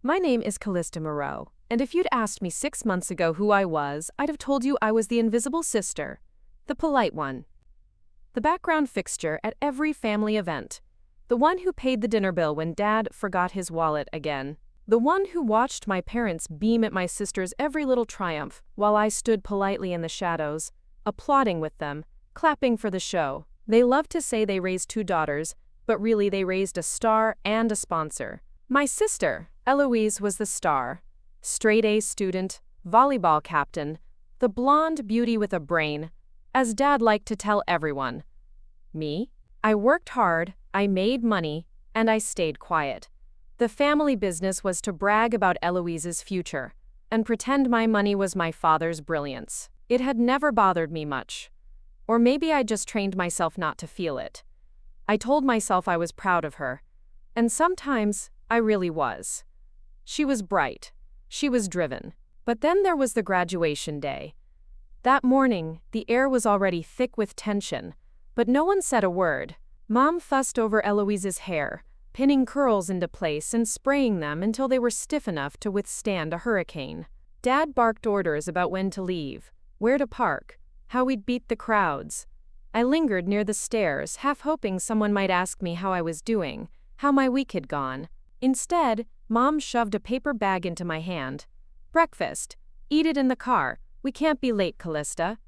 My name is Callista Moreau, and if you'd asked me 6 months ago who I was, I'd have told you I was the invisible sister, the polite one, the background fixture at every family event, the one who paid the dinner bill when Dad forgot his wallet again, the one who watched my parents beam at my sister's every little triumph while I stood politely in the shadows, applauding with them, clapping for the show. They love to say they raised 2 daughters, but really they raised a star and a sponsor. My sister, Eloise, was the star. Straight-A student, volleyball captain, the blonde beauty with a brain, as Dad liked to tell everyone. Me? I worked hard, I made money, and I stayed quiet. The family business was to brag about Eloise's future, and pretend my money was my father's brilliance. It had never bothered me much. Or maybe I just trained myself not to feel it. I told myself I was proud of her, and sometimes I really was. She was bright. She was driven. But then there was the graduation day. That morning, the air was already thick with tension, but no one said a word. Mom fussed over Eloise's hair, pinning curls into place and spraying them until they were stiff enough to withstand a hurricane. Dad barked orders about when to leave, where to park, how we'd beat the crowds. I lingered near the stairs, half hoping someone might ask me how I was doing, how my week had gone. Instead, Mom shoved a paper bag into my hand. "Breakfast. Eat it in the car. We can't be late, Callista."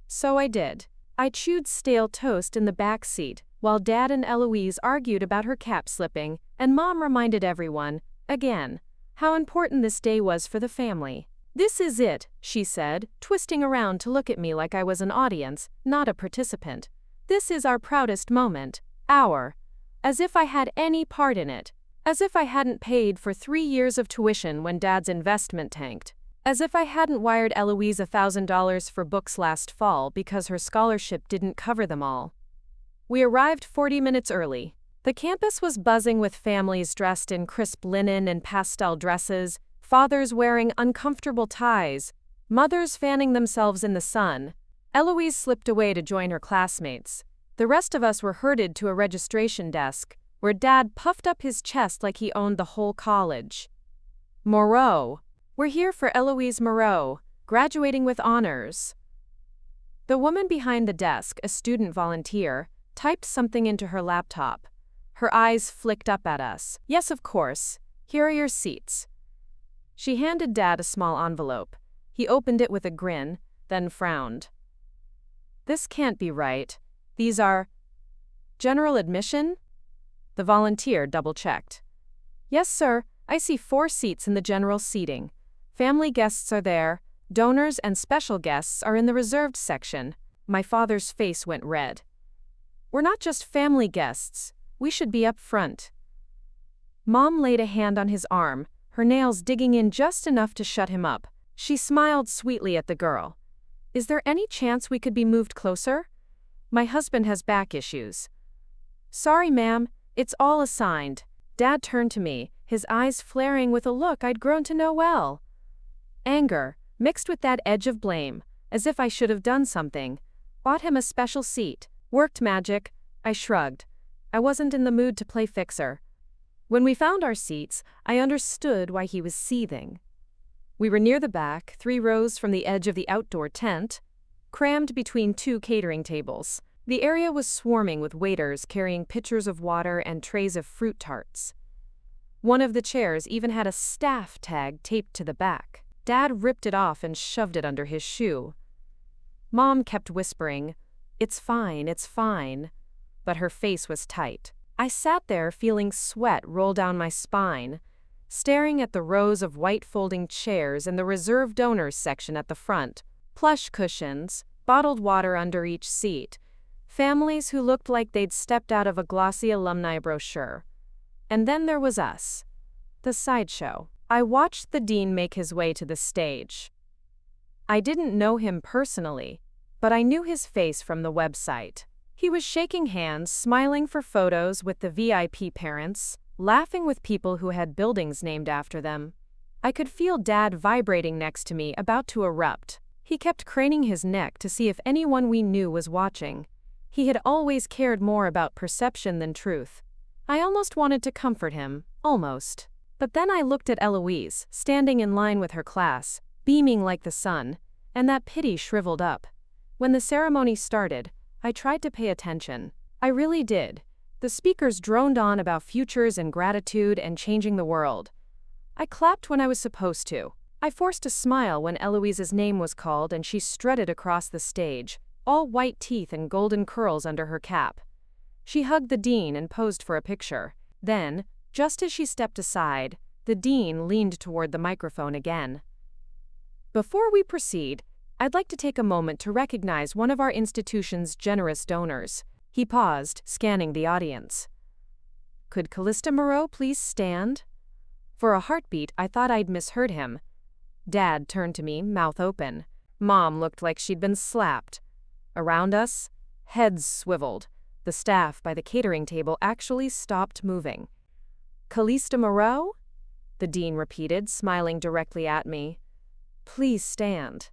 So I did. I chewed stale toast in the back seat, while Dad and Eloise argued about her cap slipping, and Mom reminded everyone, again, how important this day was for the family. "This is it," she said, twisting around to look at me like I was an audience, not a participant. "This is our proudest moment. As if I had any part in it. As if I hadn't paid for 3 years of tuition when Dad's investment tanked. As if I hadn't wired Eloise $1,000 for books last fall because her scholarship didn't cover them all." We arrived 40 minutes early. The campus was buzzing with families dressed in crisp linen and pastel dresses, fathers wearing uncomfortable ties, mothers fanning themselves in the sun. Eloise slipped away to join her classmates. The rest of us were herded to a registration desk, where Dad puffed up his chest like he owned the whole college. "Moreau. We're here for Eloise Moreau, graduating with honors." The woman behind the desk, a student volunteer, typed something into her laptop. Her eyes flicked up at us. "Yes, of course. Here are your seats." She handed Dad a small envelope. He opened it with a grin, then frowned. "This can't be right. These are general admission?" The volunteer double-checked. "Yes, sir. I see 4 seats in the general seating. Family guests are there. Donors and special guests are in the reserved section." My father's face went red. "We're not just family guests. We should be up front." Mom laid a hand on his arm, her nails digging in just enough to shut him up. She smiled sweetly at the girl. "Is there any chance we could be moved closer? My husband has back issues." "Sorry, ma'am. It's all assigned." Dad turned to me, his eyes flaring with a look I'd grown to know well. Anger, mixed with that edge of blame, as if I should have done something. Bought him a special seat. Worked magic. I shrugged. I wasn't in the mood to play fixer. When we found our seats, I understood why he was seething. We were near the back, 3 rows from the edge of the outdoor tent, crammed between 2 catering tables. The area was swarming with waiters carrying pitchers of water and trays of fruit tarts. One of the chairs even had a staff tag taped to the back. Dad ripped it off and shoved it under his shoe. Mom kept whispering, "It's fine, it's fine," but her face was tight. I sat there feeling sweat roll down my spine, staring at the rows of white folding chairs in the reserved donors section at the front, plush cushions, bottled water under each seat, families who looked like they'd stepped out of a glossy alumni brochure. And then there was us. The sideshow. I watched the dean make his way to the stage. I didn't know him personally, but I knew his face from the website. He was shaking hands, smiling for photos with the VIP parents, laughing with people who had buildings named after them. I could feel Dad vibrating next to me, about to erupt. He kept craning his neck to see if anyone we knew was watching. He had always cared more about perception than truth. I almost wanted to comfort him, almost. But then I looked at Eloise, standing in line with her class, beaming like the sun, and that pity shriveled up. When the ceremony started, I tried to pay attention. I really did. The speakers droned on about futures and gratitude and changing the world. I clapped when I was supposed to. I forced a smile when Eloise's name was called and she strutted across the stage, all white teeth and golden curls under her cap. She hugged the dean and posed for a picture. Then, just as she stepped aside, the dean leaned toward the microphone again. Before we proceed, I'd like to take a moment to recognize one of our institution's generous donors. He paused, scanning the audience. Could Callista Moreau please stand? For a heartbeat, I thought I'd misheard him. Dad turned to me, mouth open. Mom looked like she'd been slapped. Around us, heads swiveled. The staff by the catering table actually stopped moving. Callista Moreau? The dean repeated, smiling directly at me. Please stand.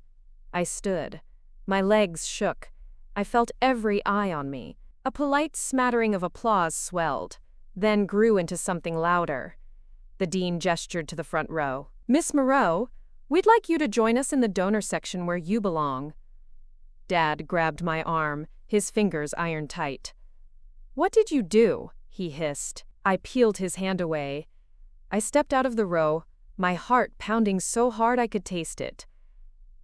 I stood. My legs shook. I felt every eye on me. A polite smattering of applause swelled, then grew into something louder. The dean gestured to the front row. Miss Moreau, we'd like you to join us in the donor section where you belong. Dad grabbed my arm, his fingers iron tight. What did you do? He hissed. I peeled his hand away. I stepped out of the row, my heart pounding so hard I could taste it.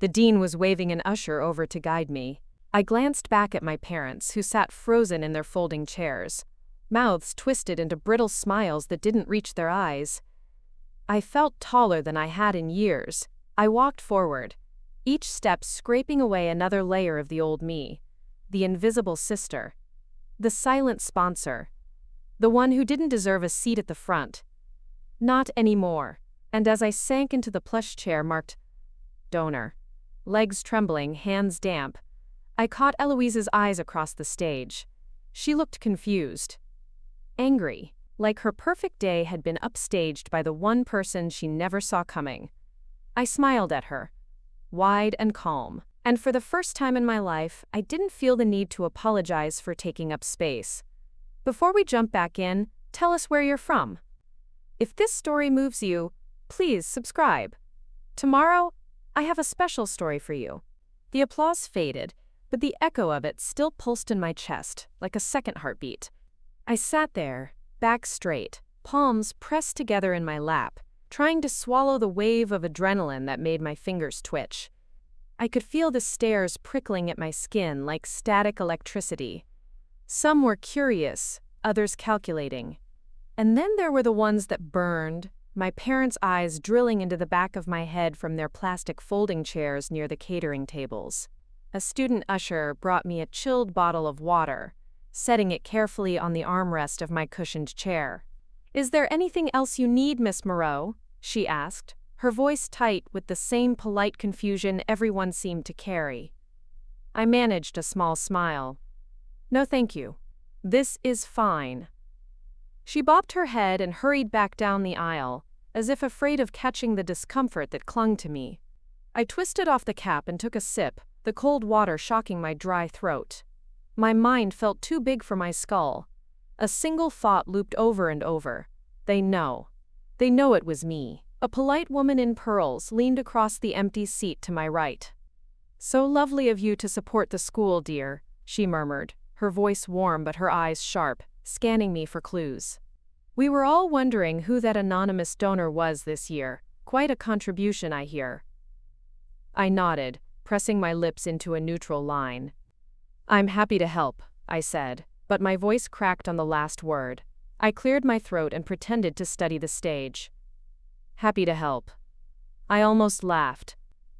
The dean was waving an usher over to guide me. I glanced back at my parents, who sat frozen in their folding chairs, mouths twisted into brittle smiles that didn't reach their eyes. I felt taller than I had in years. I walked forward, each step scraping away another layer of the old me, the invisible sister, the silent sponsor, the one who didn't deserve a seat at the front. Not anymore. And as I sank into the plush chair marked donor, legs trembling, hands damp, I caught Eloise's eyes across the stage. She looked confused, angry, like her perfect day had been upstaged by the one person she never saw coming. I smiled at her, wide and calm, and for the first time in my life, I didn't feel the need to apologize for taking up space. Before we jump back in, tell us where you're from. If this story moves you, please subscribe. Tomorrow, I have a special story for you. The applause faded, but the echo of it still pulsed in my chest, like a second heartbeat. I sat there, back straight, palms pressed together in my lap, trying to swallow the wave of adrenaline that made my fingers twitch. I could feel the stares prickling at my skin like static electricity. Some were curious, others calculating. And then there were the ones that burned, my parents' eyes drilling into the back of my head from their plastic folding chairs near the catering tables. A student usher brought me a chilled bottle of water, setting it carefully on the armrest of my cushioned chair. Is there anything else you need, Miss Moreau? She asked, her voice tight with the same polite confusion everyone seemed to carry. I managed a small smile. No, thank you. This is fine. She bobbed her head and hurried back down the aisle, as if afraid of catching the discomfort that clung to me. I twisted off the cap and took a sip, the cold water shocking my dry throat. My mind felt too big for my skull. A single thought looped over and over. They know. They know it was me. A polite woman in pearls leaned across the empty seat to my right. So lovely of you to support the school, dear, she murmured, her voice warm but her eyes sharp, scanning me for clues. We were all wondering who that anonymous donor was this year. Quite a contribution, I hear. I nodded, pressing my lips into a neutral line. I'm happy to help, I said, but my voice cracked on the last word. I cleared my throat and pretended to study the stage. Happy to help. I almost laughed.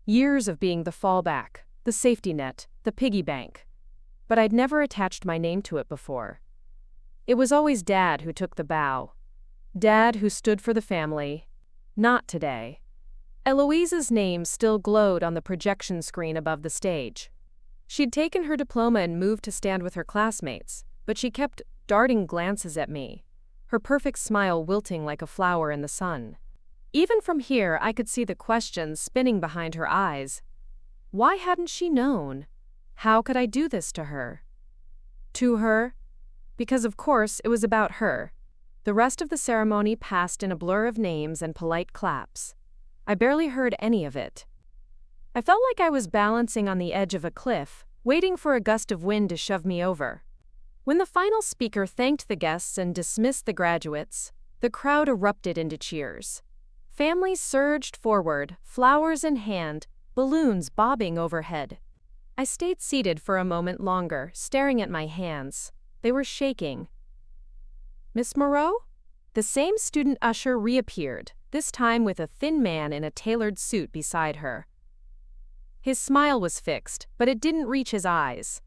Years of being the fallback, the safety net, the piggy bank. But I'd never attached my name to it before. It was always Dad who took the bow. Dad who stood for the family. Not today. Eloise's name still glowed on the projection screen above the stage. She'd taken her diploma and moved to stand with her classmates, but she kept darting glances at me, her perfect smile wilting like a flower in the sun. Even from here, I could see the questions spinning behind her eyes. Why hadn't she known? How could I do this to her? To her? Because of course it was about her. The rest of the ceremony passed in a blur of names and polite claps. I barely heard any of it. I felt like I was balancing on the edge of a cliff, waiting for a gust of wind to shove me over. When the final speaker thanked the guests and dismissed the graduates, the crowd erupted into cheers. Families surged forward, flowers in hand, balloons bobbing overhead. I stayed seated for a moment longer, staring at my hands. They were shaking. "Miss Moreau?" The same student usher reappeared, this time with a thin man in a tailored suit beside her. His smile was fixed, but it didn't reach his eyes.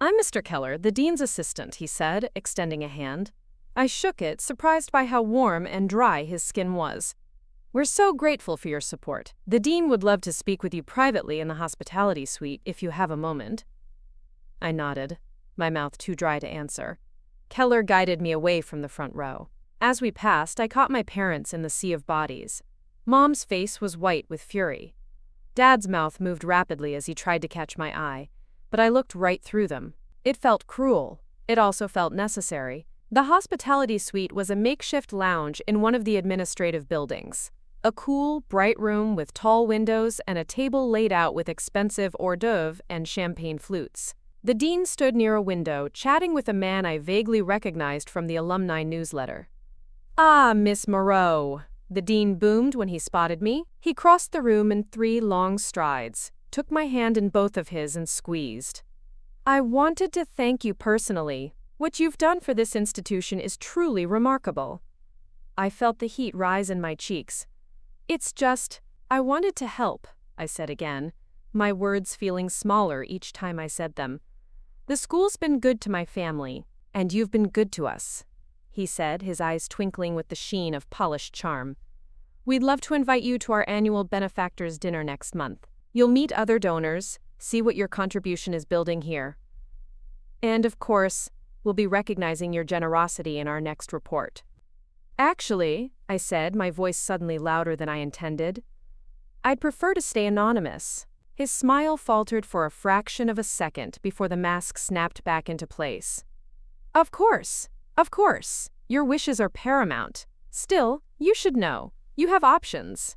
"I'm Mr. Keller, the dean's assistant," he said, extending a hand. I shook it, surprised by how warm and dry his skin was. "We're so grateful for your support. The dean would love to speak with you privately in the hospitality suite if you have a moment." I nodded, my mouth too dry to answer. Keller guided me away from the front row. As we passed, I caught my parents in the sea of bodies. Mom's face was white with fury. Dad's mouth moved rapidly as he tried to catch my eye, but I looked right through them. It felt cruel. It also felt necessary. The hospitality suite was a makeshift lounge in one of the administrative buildings. A cool, bright room with tall windows and a table laid out with expensive hors d'oeuvres and champagne flutes. The dean stood near a window, chatting with a man I vaguely recognized from the alumni newsletter. "Ah, Miss Moreau," the dean boomed when he spotted me. He crossed the room in 3 long strides, took my hand in both of his and squeezed. "I wanted to thank you personally. What you've done for this institution is truly remarkable." I felt the heat rise in my cheeks. "It's just, I wanted to help," I said again, my words feeling smaller each time I said them. "The school's been good to my family, and you've been good to us," he said, his eyes twinkling with the sheen of polished charm. "We'd love to invite you to our annual benefactors dinner next month. You'll meet other donors, see what your contribution is building here. And of course, we'll be recognizing your generosity in our next report." "Actually," I said, my voice suddenly louder than I intended, "I'd prefer to stay anonymous." His smile faltered for a fraction of a second before the mask snapped back into place. Of course. Your wishes are paramount. Still, you should know, you have options.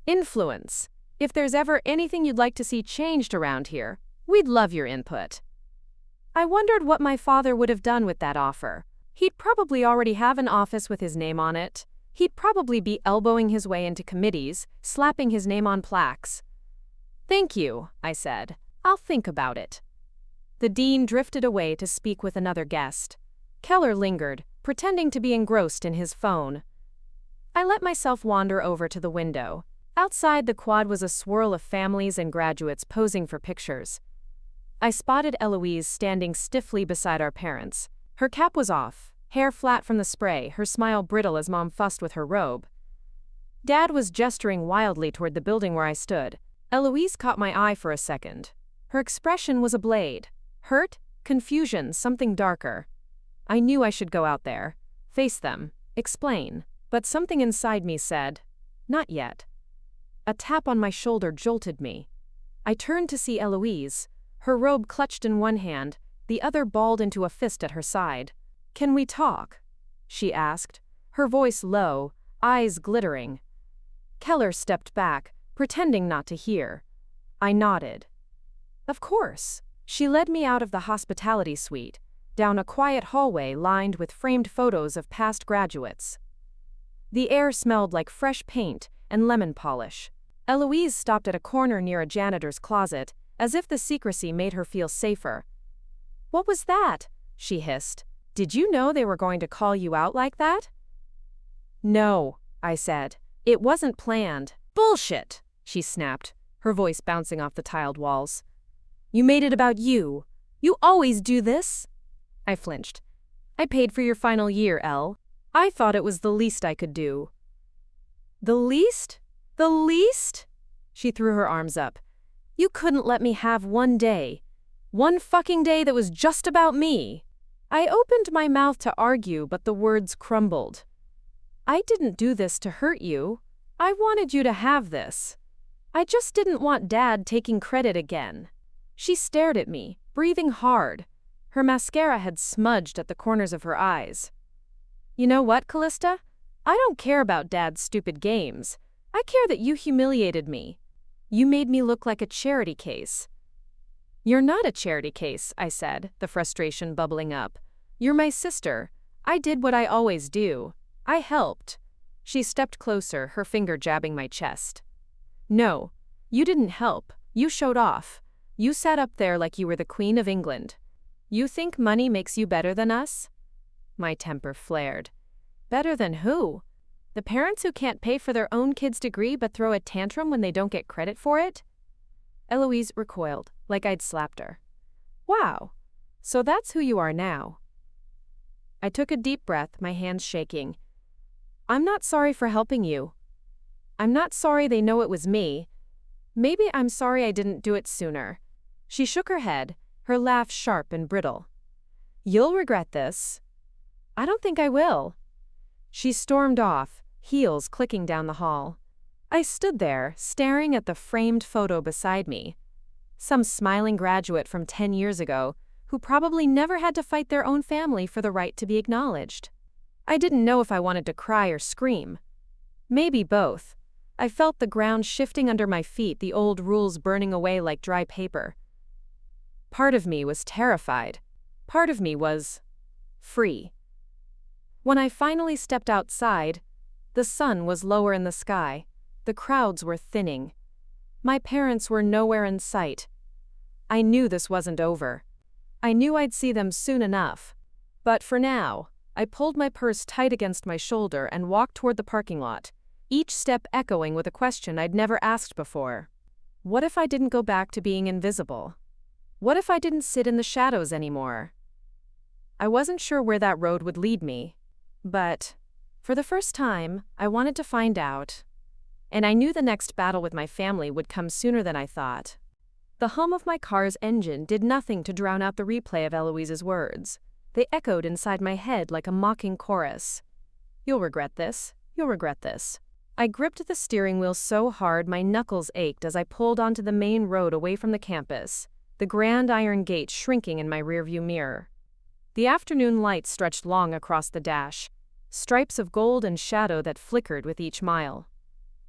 Influence. If there's ever anything you'd like to see changed around here, we'd love your input." I wondered what my father would have done with that offer. He'd probably already have an office with his name on it. He'd probably be elbowing his way into committees, slapping his name on plaques. "Thank you," I said. "I'll think about it." The dean drifted away to speak with another guest. Keller lingered, pretending to be engrossed in his phone. I let myself wander over to the window. Outside the quad was a swirl of families and graduates posing for pictures. I spotted Eloise standing stiffly beside our parents. Her cap was off, hair flat from the spray, her smile brittle as Mom fussed with her robe. Dad was gesturing wildly toward the building where I stood. Eloise caught my eye for a second. Her expression was a blade. Hurt, confusion, something darker. I knew I should go out there, face them, explain, but something inside me said, "Not yet." A tap on my shoulder jolted me. I turned to see Eloise, her robe clutched in one hand, the other balled into a fist at her side. "Can we talk?" she asked, her voice low, eyes glittering. Keller stepped back, pretending not to hear. I nodded. "Of course." She led me out of the hospitality suite, down a quiet hallway lined with framed photos of past graduates. The air smelled like fresh paint and lemon polish. Eloise stopped at a corner near a janitor's closet, as if the secrecy made her feel safer. "What was that?" she hissed. "Did you know they were going to call you out like that?" "No," I said. "It wasn't planned." "Bullshit," she snapped, her voice bouncing off the tiled walls. "You made it about you. You always do this." I flinched. "I paid for your final year, Elle. I thought it was the least I could do." "The least? The least?" She threw her arms up. "You couldn't let me have one day. One fucking day that was just about me." I opened my mouth to argue, but the words crumbled. "I didn't do this to hurt you. I wanted you to have this. I just didn't want Dad taking credit again." She stared at me, breathing hard. Her mascara had smudged at the corners of her eyes. You know what, Callista? I don't care about Dad's stupid games. I care that you humiliated me. You made me look like a charity case. You're not a charity case, I said, the frustration bubbling up. You're my sister. I did what I always do. I helped. She stepped closer, her finger jabbing my chest. No, you didn't help. You showed off. You sat up there like you were the Queen of England. You think money makes you better than us? My temper flared. Better than who? The parents who can't pay for their own kid's degree but throw a tantrum when they don't get credit for it? Eloise recoiled, like I'd slapped her. Wow, so that's who you are now. I took a deep breath, my hands shaking. I'm not sorry for helping you. I'm not sorry they know it was me. Maybe I'm sorry I didn't do it sooner. She shook her head, her laugh sharp and brittle. You'll regret this. I don't think I will. She stormed off, heels clicking down the hall. I stood there, staring at the framed photo beside me. Some smiling graduate from 10 years ago, who probably never had to fight their own family for the right to be acknowledged. I didn't know if I wanted to cry or scream. Maybe both. I felt the ground shifting under my feet, the old rules burning away like dry paper. Part of me was terrified. Part of me was free. When I finally stepped outside, the sun was lower in the sky. The crowds were thinning. My parents were nowhere in sight. I knew this wasn't over. I knew I'd see them soon enough. But for now, I pulled my purse tight against my shoulder and walked toward the parking lot, each step echoing with a question I'd never asked before. What if I didn't go back to being invisible? What if I didn't sit in the shadows anymore? I wasn't sure where that road would lead me, but for the first time, I wanted to find out. And I knew the next battle with my family would come sooner than I thought. The hum of my car's engine did nothing to drown out the replay of Eloise's words. They echoed inside my head like a mocking chorus. You'll regret this. You'll regret this. I gripped the steering wheel so hard my knuckles ached as I pulled onto the main road away from the campus, the grand iron gate shrinking in my rearview mirror. The afternoon light stretched long across the dash, stripes of gold and shadow that flickered with each mile.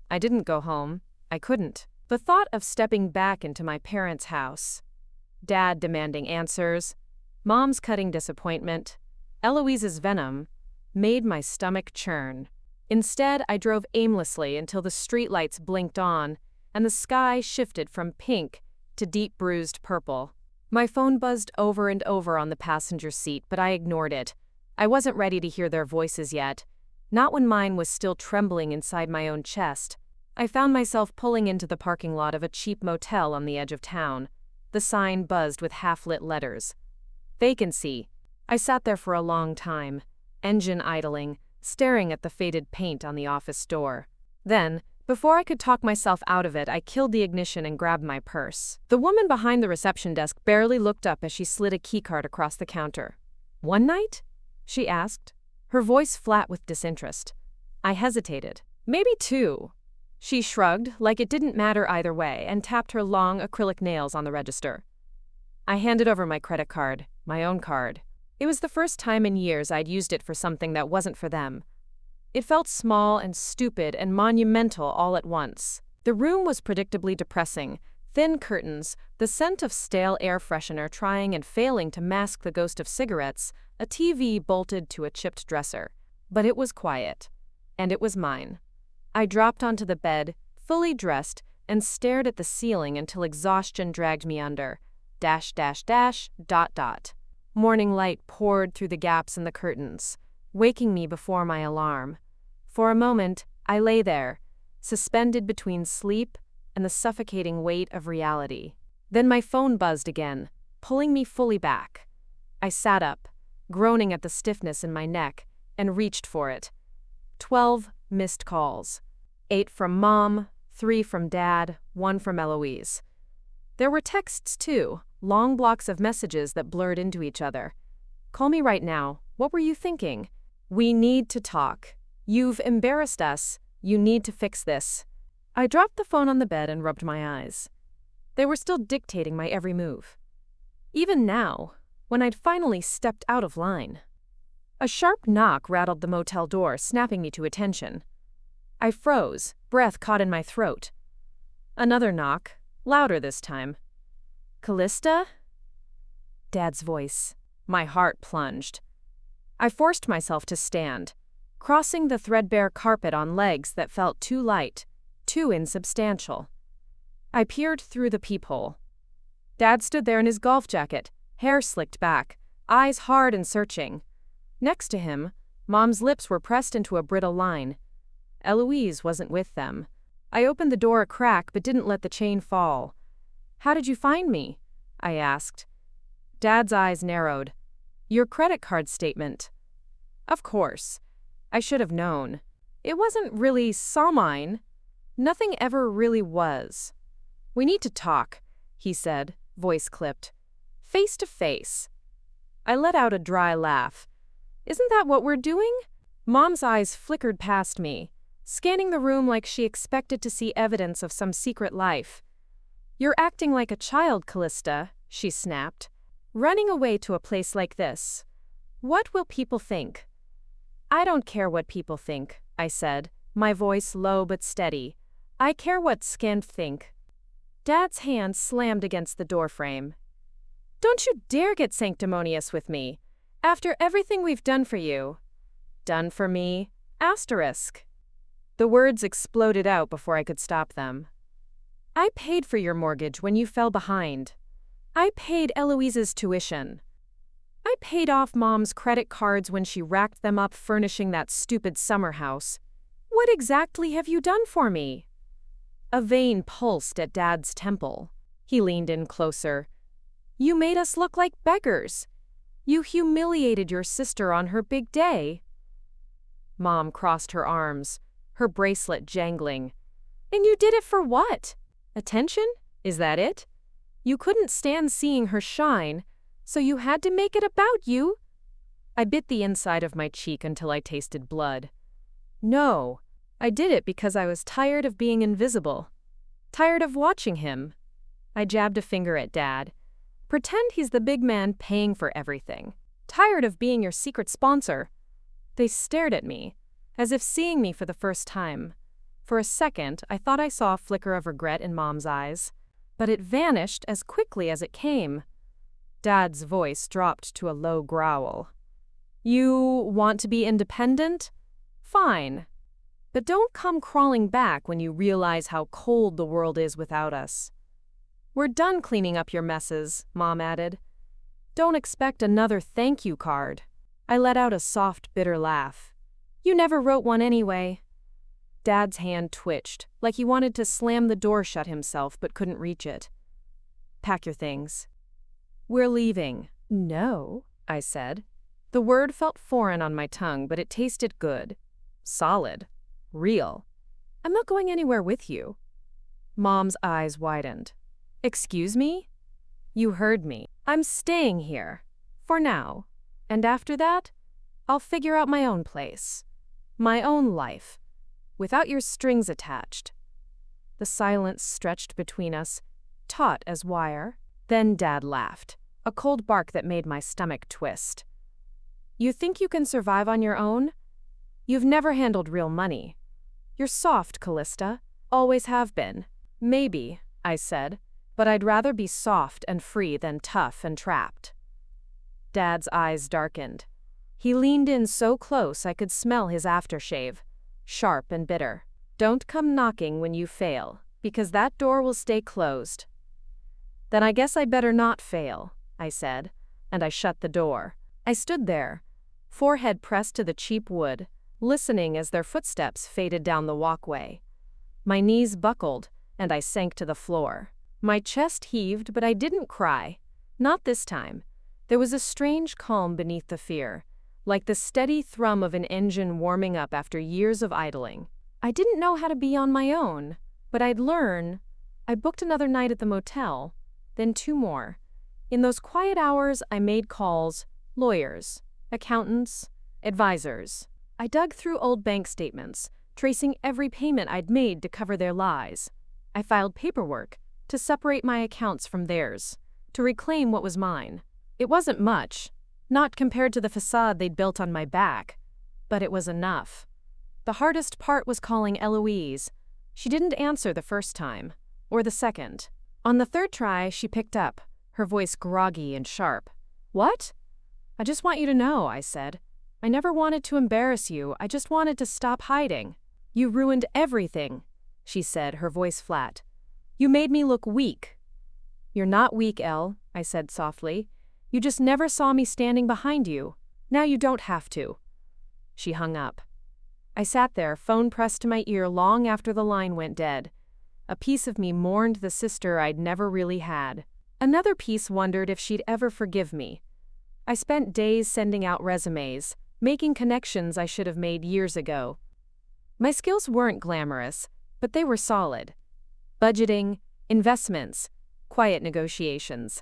I didn't go home. I couldn't. The thought of stepping back into my parents' house, Dad demanding answers, Mom's cutting disappointment, Eloise's venom, made my stomach churn. Instead, I drove aimlessly until the streetlights blinked on and the sky shifted from pink to deep bruised purple. My phone buzzed over and over on the passenger seat, but I ignored it. I wasn't ready to hear their voices yet, not when mine was still trembling inside my own chest. I found myself pulling into the parking lot of a cheap motel on the edge of town. The sign buzzed with half-lit letters. Vacancy. I sat there for a long time, engine idling, staring at the faded paint on the office door. Then, before I could talk myself out of it, I killed the ignition and grabbed my purse. The woman behind the reception desk barely looked up as she slid a keycard across the counter. One night? She asked, her voice flat with disinterest. I hesitated. Maybe two. She shrugged, like it didn't matter either way, and tapped her long acrylic nails on the register. I handed over my credit card, my own card. It was the first time in years I'd used it for something that wasn't for them. It felt small and stupid and monumental all at once. The room was predictably depressing. Thin curtains, the scent of stale air freshener trying and failing to mask the ghost of cigarettes, a TV bolted to a chipped dresser. But it was quiet. And it was mine. I dropped onto the bed, fully dressed, and stared at the ceiling until exhaustion dragged me under. ... Morning light poured through the gaps in the curtains, waking me before my alarm. For a moment, I lay there, suspended between sleep and the suffocating weight of reality. Then my phone buzzed again, pulling me fully back. I sat up, groaning at the stiffness in my neck, and reached for it. 12 missed calls. 8 from Mom, 3 from Dad, 1 from Eloise. There were texts too, long blocks of messages that blurred into each other. Call me right now. What were you thinking? We need to talk. You've embarrassed us. You need to fix this. I dropped the phone on the bed and rubbed my eyes. They were still dictating my every move. Even now, when I'd finally stepped out of line. A sharp knock rattled the motel door, snapping me to attention. I froze, breath caught in my throat. Another knock, louder this time. "Callista?" Dad's voice. My heart plunged. I forced myself to stand, crossing the threadbare carpet on legs that felt too light, too insubstantial. I peered through the peephole. Dad stood there in his golf jacket, hair slicked back, eyes hard and searching. Next to him, Mom's lips were pressed into a brittle line. Eloise wasn't with them. I opened the door a crack but didn't let the chain fall. "How did you find me?" I asked. Dad's eyes narrowed. "Your credit card statement." Of course. I should have known. It wasn't really mine. Nothing ever really was. "We need to talk," he said, voice clipped. "Face to face." I let out a dry laugh. "Isn't that what we're doing?" Mom's eyes flickered past me, scanning the room like she expected to see evidence of some secret life. "You're acting like a child, Callista," she snapped. "Running away to a place like this. What will people think?" "I don't care what people think," I said, my voice low but steady. "I care what Scant think." Dad's hand slammed against the doorframe. "Don't you dare get sanctimonious with me. After everything we've done for you." "Done for me?" Asterisk. The words exploded out before I could stop them. "I paid for your mortgage when you fell behind. I paid Eloise's tuition. I paid off Mom's credit cards when she racked them up furnishing that stupid summer house. What exactly have you done for me?" A vein pulsed at Dad's temple. He leaned in closer. "You made us look like beggars. You humiliated your sister on her big day." Mom crossed her arms, her bracelet jangling. "And you did it for what? Attention? Is that it? You couldn't stand seeing her shine, so you had to make it about you?" I bit the inside of my cheek until I tasted blood. "No, I did it because I was tired of being invisible. Tired of watching him." I jabbed a finger at Dad. "Pretend he's the big man paying for everything. Tired of being your secret sponsor." They stared at me, as if seeing me for the first time. For a second, I thought I saw a flicker of regret in Mom's eyes, but it vanished as quickly as it came. Dad's voice dropped to a low growl. "You want to be independent? Fine. But don't come crawling back when you realize how cold the world is without us." "We're done cleaning up your messes," Mom added. "Don't expect another thank you card." I let out a soft, bitter laugh. "You never wrote one anyway." Dad's hand twitched, like he wanted to slam the door shut himself but couldn't reach it. "Pack your things." "We're leaving." "No," I said. The word felt foreign on my tongue, but it tasted good. Solid. Real. "I'm not going anywhere with you." Mom's eyes widened. "Excuse me?" "You heard me. I'm staying here. For now. And after that, I'll figure out my own place. My own life. Without your strings attached." The silence stretched between us, taut as wire. Then Dad laughed, a cold bark that made my stomach twist. "You think you can survive on your own? You've never handled real money. You're soft, Callista. Always have been." "Maybe," I said, "but I'd rather be soft and free than tough and trapped." Dad's eyes darkened. He leaned in so close I could smell his aftershave, sharp and bitter. "Don't come knocking when you fail, because that door will stay closed." "Then I guess I better not fail," I said, and I shut the door. I stood there, forehead pressed to the cheap wood, listening as their footsteps faded down the walkway. My knees buckled, and I sank to the floor. My chest heaved, but I didn't cry. Not this time. There was a strange calm beneath the fear, like the steady thrum of an engine warming up after years of idling. I didn't know how to be on my own, but I'd learn. I booked another night at the motel, then 2 more. In those quiet hours, I made calls, lawyers, accountants, advisors. I dug through old bank statements, tracing every payment I'd made to cover their lies. I filed paperwork to separate my accounts from theirs, to reclaim what was mine. It wasn't much, Not compared to the facade they'd built on my back, but it was enough. The hardest part was calling Eloise. She didn't answer the first time, or the second. On the third try, she picked up, her voice groggy and sharp. "What?" "I just want you to know," I said. "I never wanted to embarrass you, I just wanted to stop hiding." "You ruined everything," she said, her voice flat. "You made me look weak." "You're not weak, Elle," I said softly. "You just never saw me standing behind you. Now you don't have to." She hung up. I sat there, phone pressed to my ear long after the line went dead. A piece of me mourned the sister I'd never really had. Another piece wondered if she'd ever forgive me. I spent days sending out resumes, making connections I should have made years ago. My skills weren't glamorous, but they were solid. Budgeting, investments, quiet negotiations.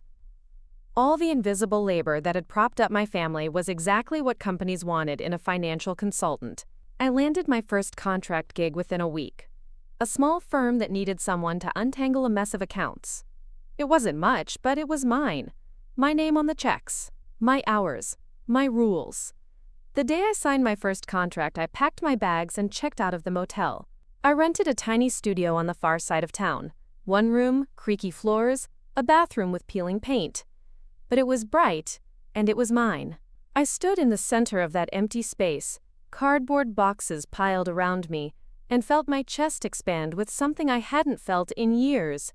All the invisible labor that had propped up my family was exactly what companies wanted in a financial consultant. I landed my first contract gig within a week. A small firm that needed someone to untangle a mess of accounts. It wasn't much, but it was mine. My name on the checks. My hours. My rules. The day I signed my first contract, I packed my bags and checked out of the motel. I rented a tiny studio on the far side of town. One room, creaky floors, a bathroom with peeling paint. But it was bright, and it was mine. I stood in the center of that empty space, cardboard boxes piled around me, and felt my chest expand with something I hadn't felt in years.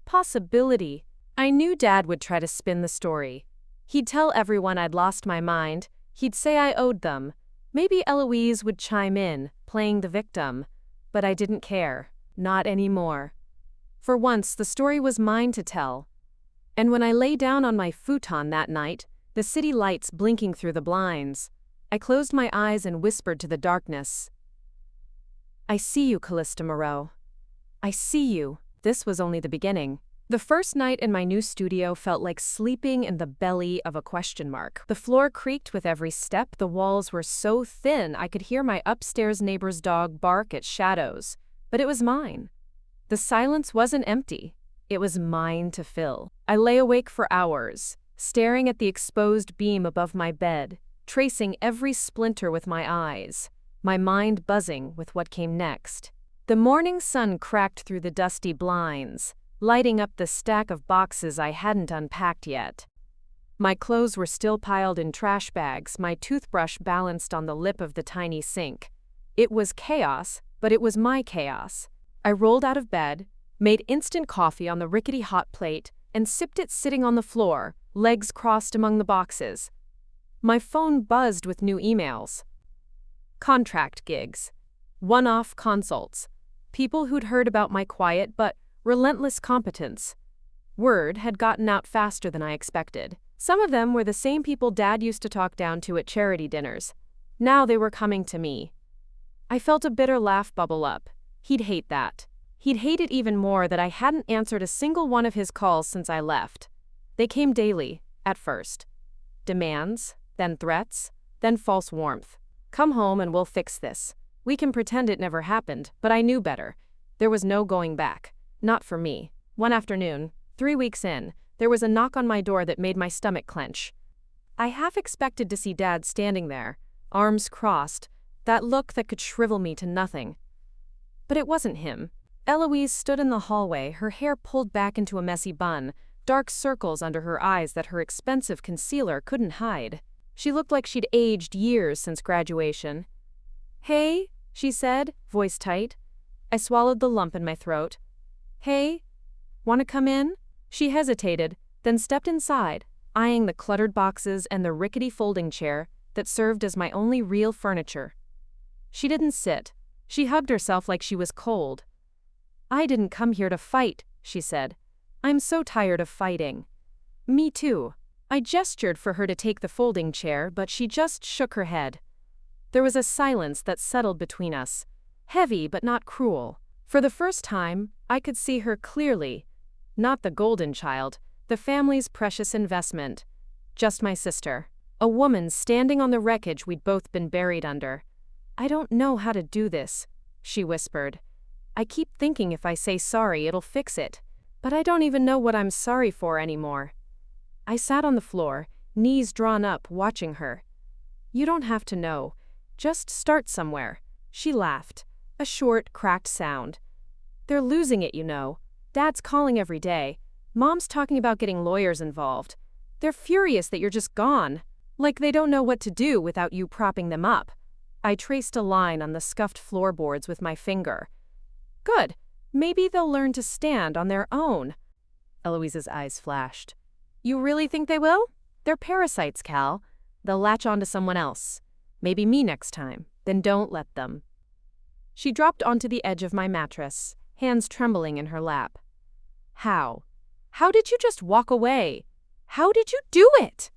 Possibility. I knew Dad would try to spin the story. He'd tell everyone I'd lost my mind, he'd say I owed them. Maybe Eloise would chime in, playing the victim. But I didn't care. Not anymore. For once, the story was mine to tell. And when I lay down on my futon that night, the city lights blinking through the blinds, I closed my eyes and whispered to the darkness. "I see you, Callista Moreau. I see you." This was only the beginning. The first night in my new studio felt like sleeping in the belly of a question mark. The floor creaked with every step, the walls were so thin I could hear my upstairs neighbor's dog bark at shadows. But it was mine. The silence wasn't empty. It was mine to fill. I lay awake for hours, staring at the exposed beam above my bed, tracing every splinter with my eyes, my mind buzzing with what came next. The morning sun cracked through the dusty blinds, lighting up the stack of boxes I hadn't unpacked yet. My clothes were still piled in trash bags, my toothbrush balanced on the lip of the tiny sink. It was chaos, but it was my chaos. I rolled out of bed, made instant coffee on the rickety hot plate, and sipped it sitting on the floor, legs crossed among the boxes. My phone buzzed with new emails. Contract gigs. One-off consults. People who'd heard about my quiet but relentless competence. Word had gotten out faster than I expected. Some of them were the same people Dad used to talk down to at charity dinners. Now they were coming to me. I felt a bitter laugh bubble up. He'd hate that. He'd hate it even more that I hadn't answered a single one of his calls since I left. They came daily, at first. Demands, then threats, then false warmth. "Come home and we'll fix this. We can pretend it never happened," but I knew better. There was no going back. Not for me. One afternoon, 3 weeks in, there was a knock on my door that made my stomach clench. I half expected to see Dad standing there, arms crossed, that look that could shrivel me to nothing. But it wasn't him. Eloise stood in the hallway, her hair pulled back into a messy bun, dark circles under her eyes that her expensive concealer couldn't hide. She looked like she'd aged years since graduation. "Hey," she said, voice tight. I swallowed the lump in my throat. "Hey, want to come in?" She hesitated, then stepped inside, eyeing the cluttered boxes and the rickety folding chair that served as my only real furniture. She didn't sit. She hugged herself like she was cold. "I didn't come here to fight," she said. "I'm so tired of fighting." "Me too." I gestured for her to take the folding chair, but she just shook her head. There was a silence that settled between us, heavy but not cruel. For the first time, I could see her clearly. Not the golden child, the family's precious investment. Just my sister. A woman standing on the wreckage we'd both been buried under. "I don't know how to do this," she whispered. "I keep thinking if I say sorry it'll fix it, but I don't even know what I'm sorry for anymore." I sat on the floor, knees drawn up, watching her. You don't have to know. Just start somewhere. She laughed, a short, cracked sound. They're losing it, you know. Dad's calling every day. Mom's talking about getting lawyers involved. They're furious that you're just gone. Like they don't know what to do without you propping them up. I traced a line on the scuffed floorboards with my finger. Good. Maybe they'll learn to stand on their own. Eloise's eyes flashed. You really think they will? They're parasites, Cal. They'll latch onto someone else. Maybe me next time. Then don't let them. She dropped onto the edge of my mattress, hands trembling in her lap. How? How did you just walk away? How did you do it?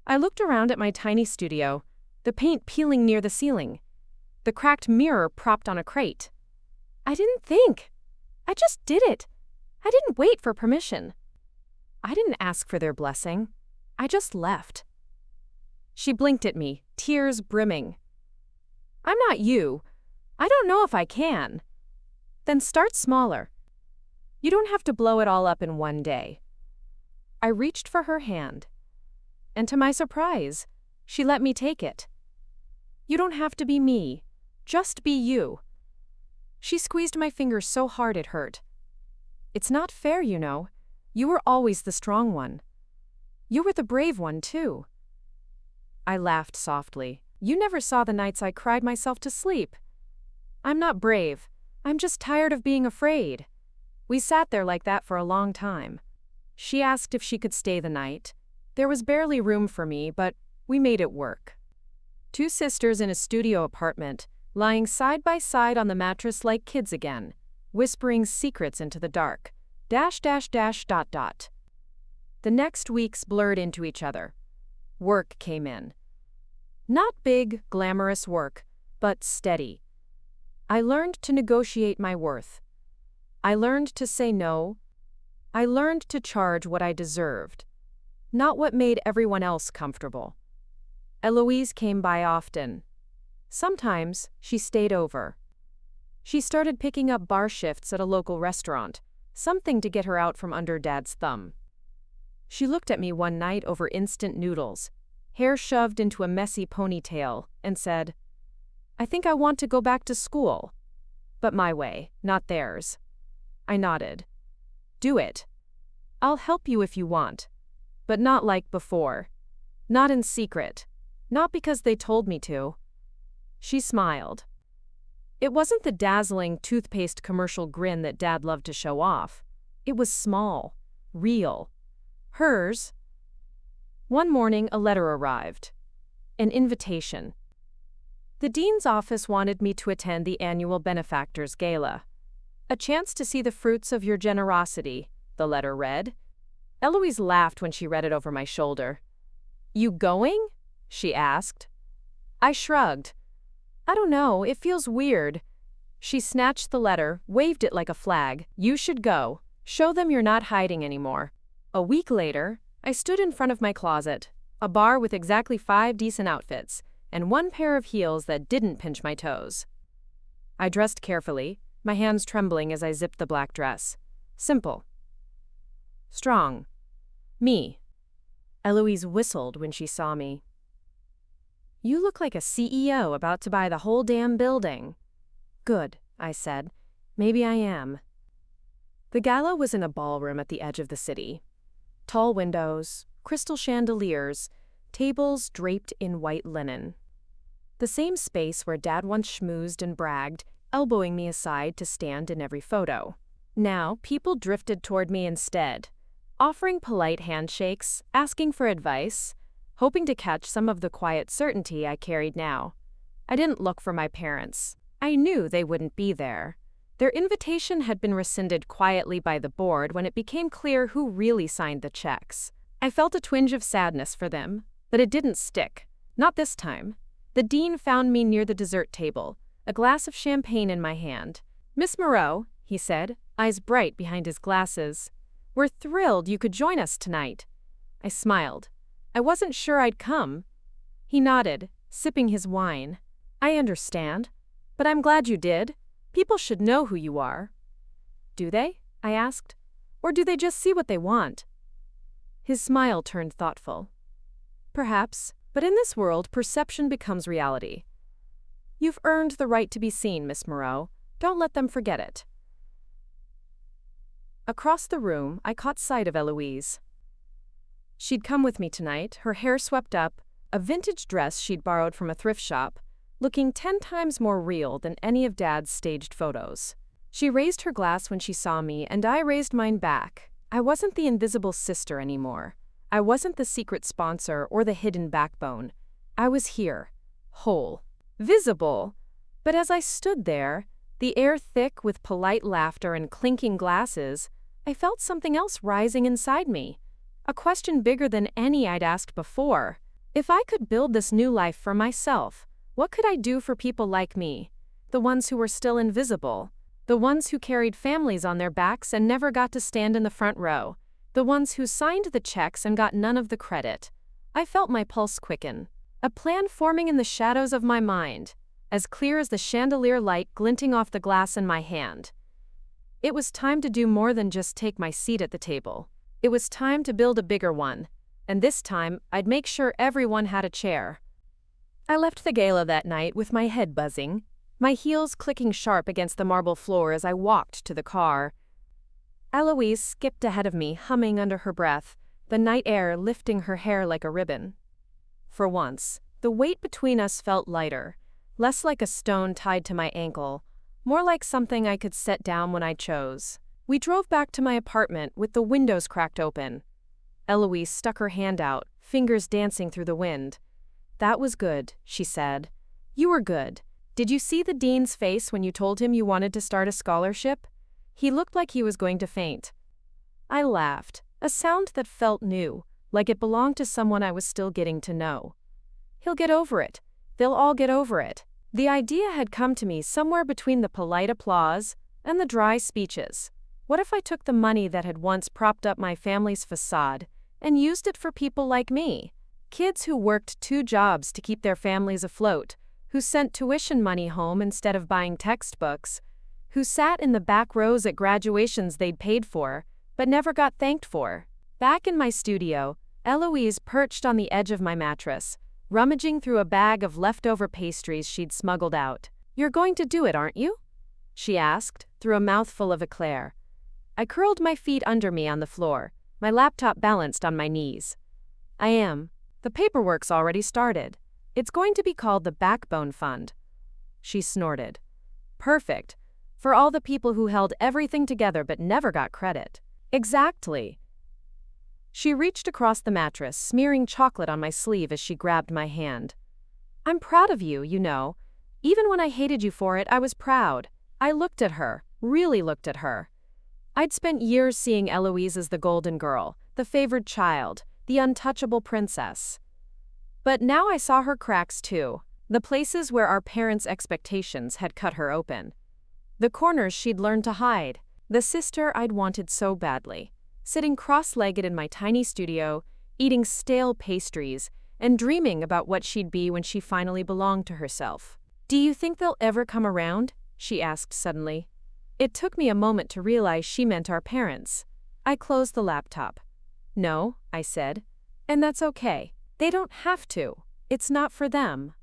I looked around at my tiny studio, the paint peeling near the ceiling, the cracked mirror propped on a crate. I didn't think. I just did it. I didn't wait for permission. I didn't ask for their blessing. I just left. She blinked at me, tears brimming. I'm not you. I don't know if I can. Then start smaller. You don't have to blow it all up in one day. I reached for her hand, and to my surprise, she let me take it. You don't have to be me. Just be you. She squeezed my finger so hard it hurt. It's not fair, you know. You were always the strong one. You were the brave one, too. I laughed softly. You never saw the nights I cried myself to sleep. I'm not brave. I'm just tired of being afraid. We sat there like that for a long time. She asked if she could stay the night. There was barely room for me, but we made it work. Two sisters in a studio apartment, lying side by side on the mattress like kids again, whispering secrets into the dark. .. The next weeks blurred into each other. Work came in. Not big, glamorous work, but steady. I learned to negotiate my worth. I learned to say no. I learned to charge what I deserved, not what made everyone else comfortable. Eloise came by often. Sometimes she stayed over. She started picking up bar shifts at a local restaurant, something to get her out from under Dad's thumb. She looked at me one night over instant noodles, hair shoved into a messy ponytail, and said, I think I want to go back to school. But my way, not theirs. I nodded. Do it. I'll help you if you want. But not like before. Not in secret. Not because they told me to. She smiled. It wasn't the dazzling toothpaste commercial grin that Dad loved to show off. It was small, real. Hers. One morning, a letter arrived. An invitation. The dean's office wanted me to attend the annual benefactors gala. A chance to see the fruits of your generosity, the letter read. Eloise laughed when she read it over my shoulder. You going? She asked. I shrugged. I don't know, it feels weird. She snatched the letter, waved it like a flag. You should go. Show them you're not hiding anymore. A week later, I stood in front of my closet, a bar with exactly 5 decent outfits, and 1 pair of heels that didn't pinch my toes. I dressed carefully, my hands trembling as I zipped the black dress. Simple. Strong. Me. Eloise whistled when she saw me. You look like a CEO about to buy the whole damn building. Good, I said. Maybe I am. The gala was in a ballroom at the edge of the city. Tall windows, crystal chandeliers, tables draped in white linen. The same space where Dad once schmoozed and bragged, elbowing me aside to stand in every photo. Now, people drifted toward me instead, offering polite handshakes, asking for advice, hoping to catch some of the quiet certainty I carried now. I didn't look for my parents. I knew they wouldn't be there. Their invitation had been rescinded quietly by the board when it became clear who really signed the checks. I felt a twinge of sadness for them, but it didn't stick. Not this time. The dean found me near the dessert table, a glass of champagne in my hand. Miss Moreau, he said, eyes bright behind his glasses. We're thrilled you could join us tonight. I smiled. I wasn't sure I'd come. He nodded, sipping his wine. I understand, but I'm glad you did. People should know who you are. Do they? I asked. Or do they just see what they want? His smile turned thoughtful. Perhaps, but in this world, perception becomes reality. You've earned the right to be seen, Miss Moreau. Don't let them forget it. Across the room, I caught sight of Eloise. She'd come with me tonight, her hair swept up, a vintage dress she'd borrowed from a thrift shop, looking 10 times more real than any of Dad's staged photos. She raised her glass when she saw me, and I raised mine back. I wasn't the invisible sister anymore. I wasn't the secret sponsor or the hidden backbone. I was here, whole, visible. But as I stood there, the air thick with polite laughter and clinking glasses, I felt something else rising inside me. A question bigger than any I'd asked before. If I could build this new life for myself, what could I do for people like me? The ones who were still invisible. The ones who carried families on their backs and never got to stand in the front row. The ones who signed the checks and got none of the credit. I felt my pulse quicken. A plan forming in the shadows of my mind, as clear as the chandelier light glinting off the glass in my hand. It was time to do more than just take my seat at the table. It was time to build a bigger one, and this time I'd make sure everyone had a chair. I left the gala that night with my head buzzing, my heels clicking sharp against the marble floor as I walked to the car. Eloise skipped ahead of me, humming under her breath, the night air lifting her hair like a ribbon. For once, the weight between us felt lighter, less like a stone tied to my ankle, more like something I could set down when I chose. We drove back to my apartment with the windows cracked open. Eloise stuck her hand out, fingers dancing through the wind. "That was good," she said. "You were good. Did you see the dean's face when you told him you wanted to start a scholarship? He looked like he was going to faint." I laughed, a sound that felt new, like it belonged to someone I was still getting to know. "He'll get over it. They'll all get over it." The idea had come to me somewhere between the polite applause and the dry speeches. What if I took the money that had once propped up my family's facade and used it for people like me? Kids who worked 2 jobs to keep their families afloat, who sent tuition money home instead of buying textbooks, who sat in the back rows at graduations they'd paid for, but never got thanked for. Back in my studio, Eloise perched on the edge of my mattress, rummaging through a bag of leftover pastries she'd smuggled out. "You're going to do it, aren't you?" she asked, through a mouthful of eclair. I curled my feet under me on the floor, my laptop balanced on my knees. "I am. The paperwork's already started. It's going to be called the Backbone Fund." She snorted. "Perfect. For all the people who held everything together but never got credit." "Exactly." She reached across the mattress, smearing chocolate on my sleeve as she grabbed my hand. "I'm proud of you, you know. Even when I hated you for it, I was proud." I looked at her, really looked at her. I'd spent years seeing Eloise as the golden girl, the favored child, the untouchable princess. But now I saw her cracks too, the places where our parents' expectations had cut her open. The corners she'd learned to hide, the sister I'd wanted so badly, sitting cross-legged in my tiny studio, eating stale pastries, and dreaming about what she'd be when she finally belonged to herself. "Do you think they'll ever come around?" she asked suddenly. It took me a moment to realize she meant our parents. I closed the laptop. "No," I said. "And that's okay. They don't have to. It's not for them."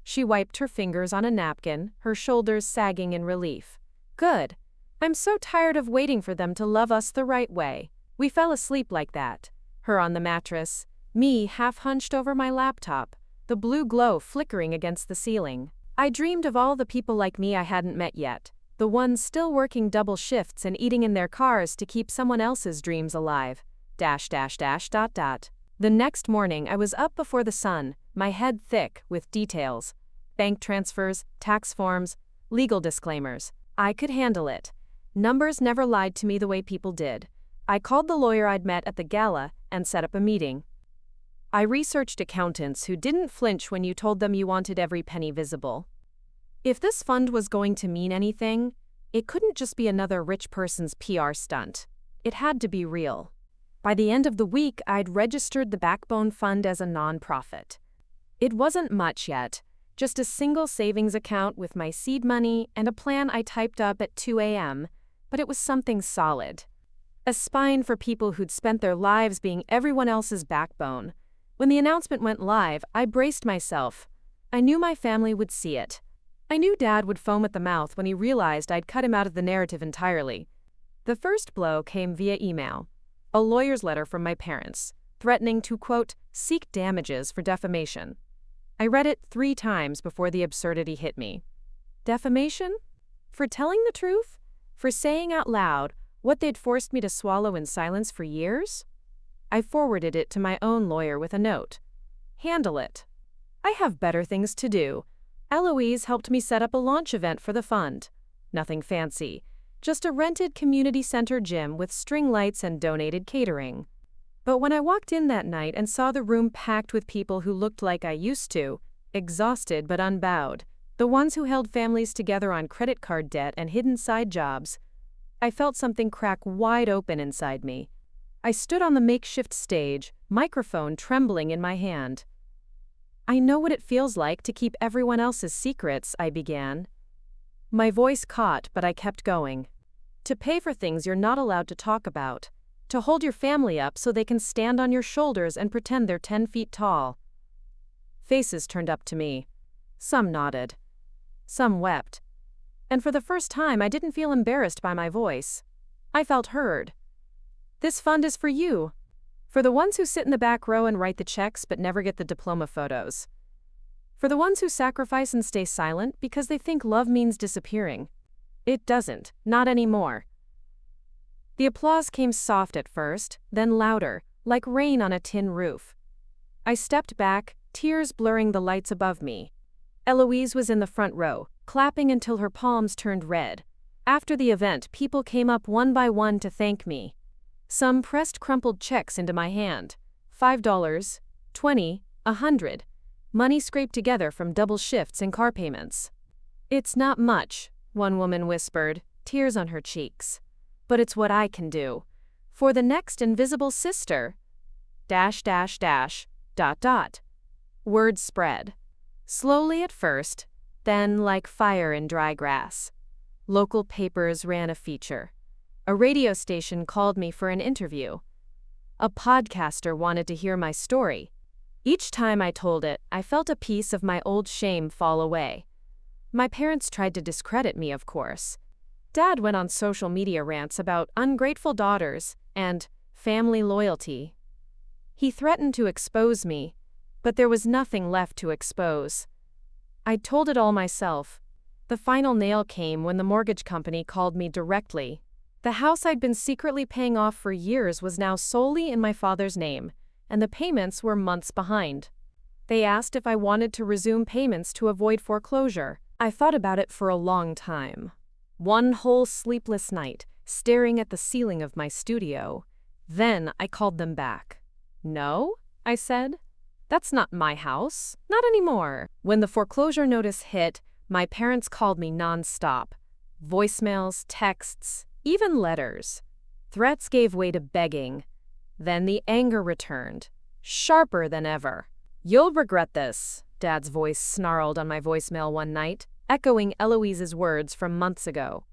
She wiped her fingers on a napkin, her shoulders sagging in relief. "Good. I'm so tired of waiting for them to love us the right way." We fell asleep like that, her on the mattress, me half hunched over my laptop, the blue glow flickering against the ceiling. I dreamed of all the people like me I hadn't met yet, the ones still working double shifts and eating in their cars to keep someone else's dreams alive. The next morning I was up before the sun, my head thick with details. Bank transfers, tax forms, legal disclaimers. I could handle it. Numbers never lied to me the way people did. I called the lawyer I'd met at the gala and set up a meeting. I researched accountants who didn't flinch when you told them you wanted every penny visible. If this fund was going to mean anything, it couldn't just be another rich person's PR stunt. It had to be real. By the end of the week, I'd registered the Backbone Fund as a nonprofit. It wasn't much yet, just a single savings account with my seed money and a plan I typed up at 2 a.m., but it was something solid. A spine for people who'd spent their lives being everyone else's backbone. When the announcement went live, I braced myself. I knew my family would see it. I knew Dad would foam at the mouth when he realized I'd cut him out of the narrative entirely. The first blow came via email. A lawyer's letter from my parents, threatening to, quote, seek damages for defamation. I read it 3 times before the absurdity hit me. Defamation? For telling the truth? For saying out loud what they'd forced me to swallow in silence for years? I forwarded it to my own lawyer with a note. Handle it. I have better things to do. Eloise helped me set up a launch event for the fund. Nothing fancy, just a rented community center gym with string lights and donated catering. But when I walked in that night and saw the room packed with people who looked like I used to, exhausted but unbowed, the ones who held families together on credit card debt and hidden side jobs, I felt something crack wide open inside me. I stood on the makeshift stage, microphone trembling in my hand. I know what it feels like to keep everyone else's secrets, I began. My voice caught, but I kept going. To pay for things you're not allowed to talk about. To hold your family up so they can stand on your shoulders and pretend they're 10 feet tall. Faces turned up to me. Some nodded. Some wept. And for the first time, I didn't feel embarrassed by my voice. I felt heard. This fund is for you. For the ones who sit in the back row and write the checks but never get the diploma photos. For the ones who sacrifice and stay silent because they think love means disappearing. It doesn't, not anymore. The applause came soft at first, then louder, like rain on a tin roof. I stepped back, tears blurring the lights above me. Eloise was in the front row, clapping until her palms turned red. After the event, people came up one by one to thank me. Some pressed crumpled checks into my hand. $5, $20, $100. Money scraped together from double shifts and car payments. It's not much, one woman whispered, tears on her cheeks. But it's what I can do. For the next invisible sister. ... Word spread. Slowly at first, then like fire in dry grass. Local papers ran a feature. A radio station called me for an interview. A podcaster wanted to hear my story. Each time I told it, I felt a piece of my old shame fall away. My parents tried to discredit me, of course. Dad went on social media rants about ungrateful daughters and family loyalty. He threatened to expose me, but there was nothing left to expose. I'd told it all myself. The final nail came when the mortgage company called me directly. The house I'd been secretly paying off for years was now solely in my father's name, and the payments were months behind. They asked if I wanted to resume payments to avoid foreclosure. I thought about it for a long time. One whole sleepless night, staring at the ceiling of my studio. Then I called them back. No, I said. That's not my house. Not anymore. When the foreclosure notice hit, my parents called me non-stop. Voicemails, texts, even letters. Threats gave way to begging. Then the anger returned, sharper than ever. You'll regret this, Dad's voice snarled on my voicemail one night, echoing Eloise's words from months ago.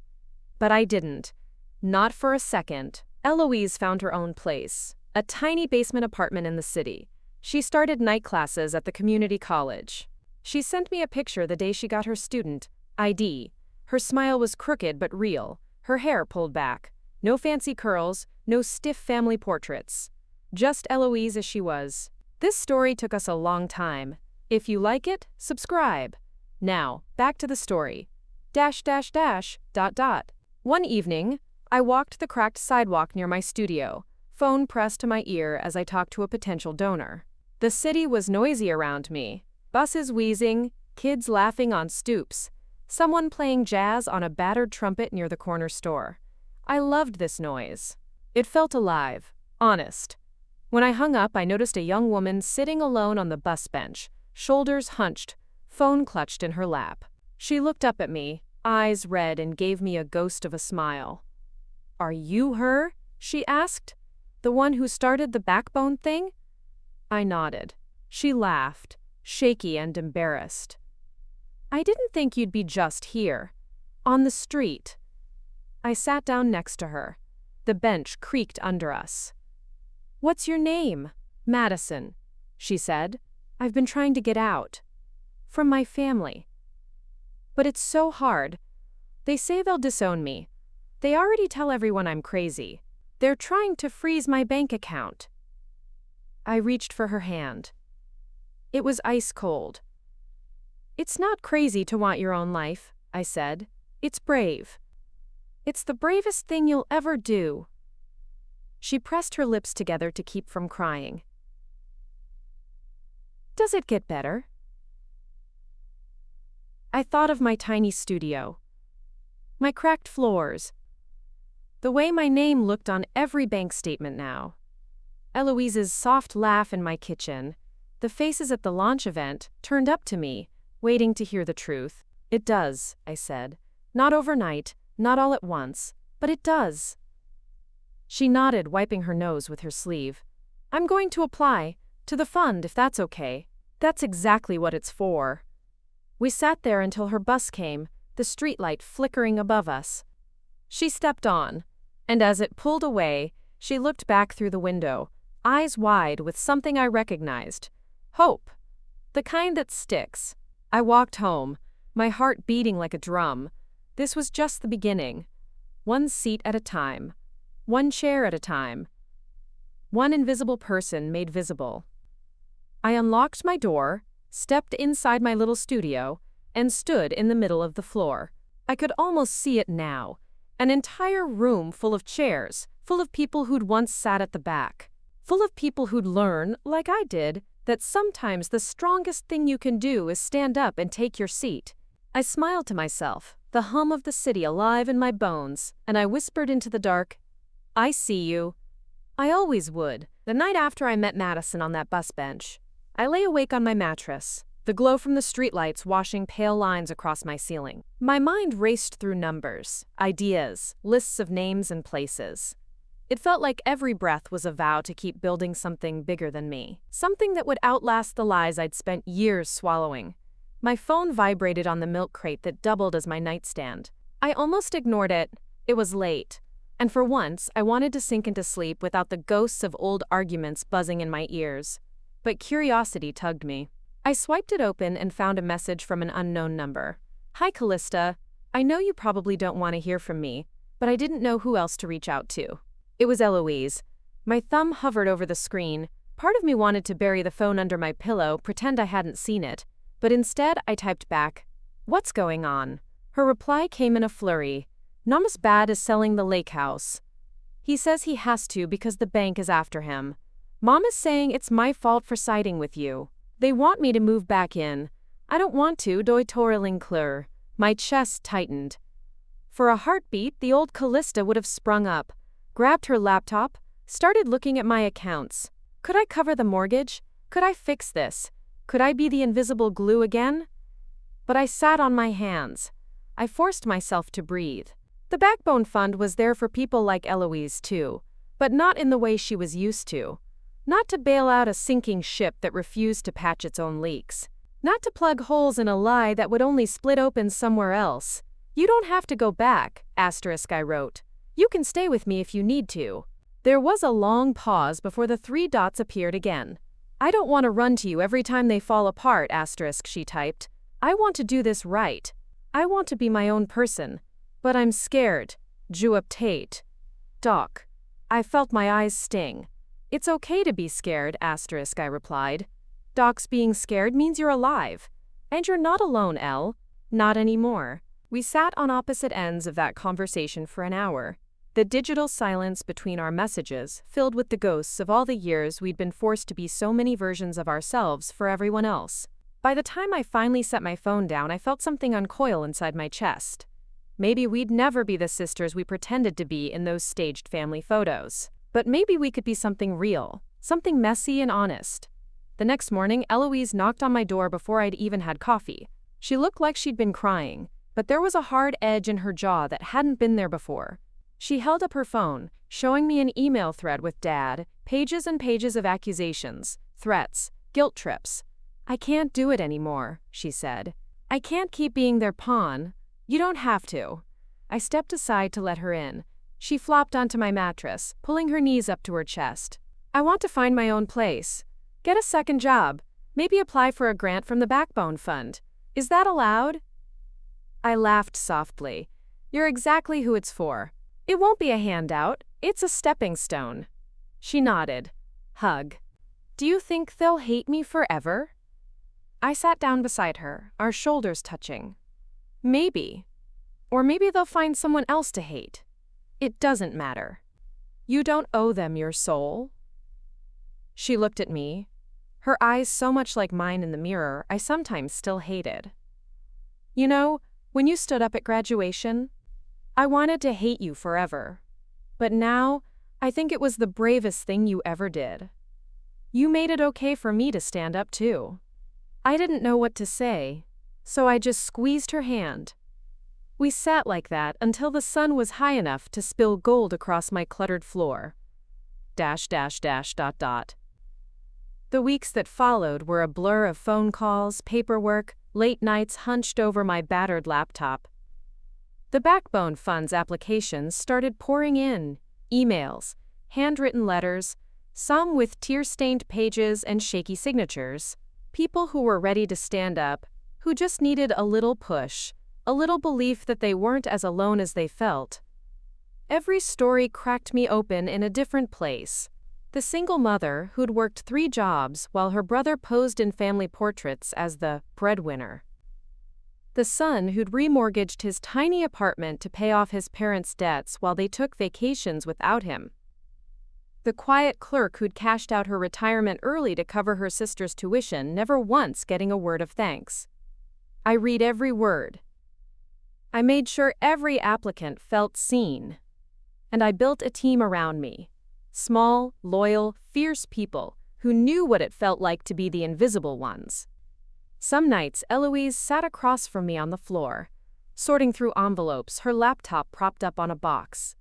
But I didn't. Not for a second. Eloise found her own place, a tiny basement apartment in the city. She started night classes at the community college. She sent me a picture the day she got her student ID. Her smile was crooked but real, her hair pulled back. No fancy curls, no stiff family portraits. Just Eloise as she was. This story took us a long time. If you like it, subscribe. Now, back to the story. ... One evening, I walked the cracked sidewalk near my studio, phone pressed to my ear as I talked to a potential donor. The city was noisy around me. Buses wheezing, kids laughing on stoops, someone playing jazz on a battered trumpet near the corner store. I loved this noise. It felt alive, honest. When I hung up, I noticed a young woman sitting alone on the bus bench, shoulders hunched, phone clutched in her lap. She looked up at me, eyes red, and gave me a ghost of a smile. "Are you her?" she asked. "The one who started the backbone thing?" I nodded. She laughed, shaky and embarrassed. "I didn't think you'd be just here. On the street." I sat down next to her. The bench creaked under us. "What's your name?" "Madison." she said. I've been trying to get out. From my family. But it's so hard. They say they'll disown me. They already tell everyone I'm crazy. They're trying to freeze my bank account. I reached for her hand. It was ice cold. It's not crazy to want your own life, I said. It's brave. It's the bravest thing you'll ever do. She pressed her lips together to keep from crying. Does it get better? I thought of my tiny studio. My cracked floors. The way my name looked on every bank statement now. Eloise's soft laugh in my kitchen. The faces at the launch event turned up to me, waiting to hear the truth. It does, I said. Not overnight, not all at once, but it does. She nodded, wiping her nose with her sleeve. I'm going to apply to the fund if that's okay. That's exactly what it's for. We sat there until her bus came, the streetlight flickering above us. She stepped on, and as it pulled away, she looked back through the window, eyes wide with something I recognized. Hope. The kind that sticks. I walked home, my heart beating like a drum. This was just the beginning. One seat at a time. One chair at a time. One invisible person made visible. I unlocked my door, stepped inside my little studio, and stood in the middle of the floor. I could almost see it now. An entire room full of chairs, full of people who'd once sat at the back. Full of people who'd learn, like I did, that sometimes the strongest thing you can do is stand up and take your seat. I smiled to myself, the hum of the city alive in my bones, and I whispered into the dark, I see you. I always would. The night after I met Madison on that bus bench, I lay awake on my mattress, the glow from the streetlights washing pale lines across my ceiling. My mind raced through numbers, ideas, lists of names and places. It felt like every breath was a vow to keep building something bigger than me, something that would outlast the lies I'd spent years swallowing. My phone vibrated on the milk crate that doubled as my nightstand. I almost ignored it. It was late. And for once, I wanted to sink into sleep without the ghosts of old arguments buzzing in my ears. But curiosity tugged me. I swiped it open and found a message from an unknown number. Hi, Callista. I know you probably don't want to hear from me, but I didn't know who else to reach out to. It was Eloise. My thumb hovered over the screen. Part of me wanted to bury the phone under my pillow, pretend I hadn't seen it. But instead, I typed back, "What's going on?" Her reply came in a flurry. Not as bad as selling the lake house. He says he has to because the bank is after him. Mom is saying it's my fault for siding with you. They want me to move back in. I don't want to, doi toiling clear. My chest tightened. For a heartbeat, the old Callista would have sprung up, grabbed her laptop, started looking at my accounts. Could I cover the mortgage? Could I fix this? Could I be the invisible glue again? But I sat on my hands. I forced myself to breathe. The Backbone Fund was there for people like Eloise too, but not in the way she was used to. Not to bail out a sinking ship that refused to patch its own leaks. Not to plug holes in a lie that would only split open somewhere else. You don't have to go back, I wrote. You can stay with me if you need to. There was a long pause before the three dots appeared again. I don't want to run to you every time they fall apart, she typed. I want to do this right. I want to be my own person. But I'm scared. Juep Tate. Doc. I felt my eyes sting. It's okay to be scared, I replied. Doc's being scared means you're alive. And you're not alone, Elle. Not anymore. We sat on opposite ends of that conversation for an hour. The digital silence between our messages filled with the ghosts of all the years we'd been forced to be so many versions of ourselves for everyone else. By the time I finally set my phone down, I felt something uncoil inside my chest. Maybe we'd never be the sisters we pretended to be in those staged family photos. But maybe we could be something real, something messy and honest. The next morning, Eloise knocked on my door before I'd even had coffee. She looked like she'd been crying, but there was a hard edge in her jaw that hadn't been there before. She held up her phone, showing me an email thread with Dad, pages and pages of accusations, threats, guilt trips. I can't do it anymore, she said. I can't keep being their pawn. You don't have to. I stepped aside to let her in. She flopped onto my mattress, pulling her knees up to her chest. I want to find my own place. Get a second job. Maybe apply for a grant from the Backbone Fund. Is that allowed? I laughed softly. You're exactly who it's for. It won't be a handout. It's a stepping stone. She nodded. Hug. Do you think they'll hate me forever? I sat down beside her, our shoulders touching. Maybe. Or maybe they'll find someone else to hate. It doesn't matter. You don't owe them your soul. She looked at me, her eyes so much like mine in the mirror I sometimes still hated. You know, when you stood up at graduation, I wanted to hate you forever. But now, I think it was the bravest thing you ever did. You made it okay for me to stand up too. I didn't know what to say, so I just squeezed her hand. We sat like that until the sun was high enough to spill gold across my cluttered floor. .. The weeks that followed were a blur of phone calls, paperwork, late nights hunched over my battered laptop. The Backbone Fund's applications started pouring in, emails, handwritten letters, some with tear-stained pages and shaky signatures, people who were ready to stand up, who just needed a little push, a little belief that they weren't as alone as they felt. Every story cracked me open in a different place. The single mother who'd worked 3 jobs while her brother posed in family portraits as the breadwinner. The son who'd remortgaged his tiny apartment to pay off his parents' debts while they took vacations without him. The quiet clerk who'd cashed out her retirement early to cover her sister's tuition, never once getting a word of thanks. I read every word. I made sure every applicant felt seen. And I built a team around me. Small, loyal, fierce people who knew what it felt like to be the invisible ones. Some nights, Eloise sat across from me on the floor, sorting through envelopes, her laptop propped up on a box.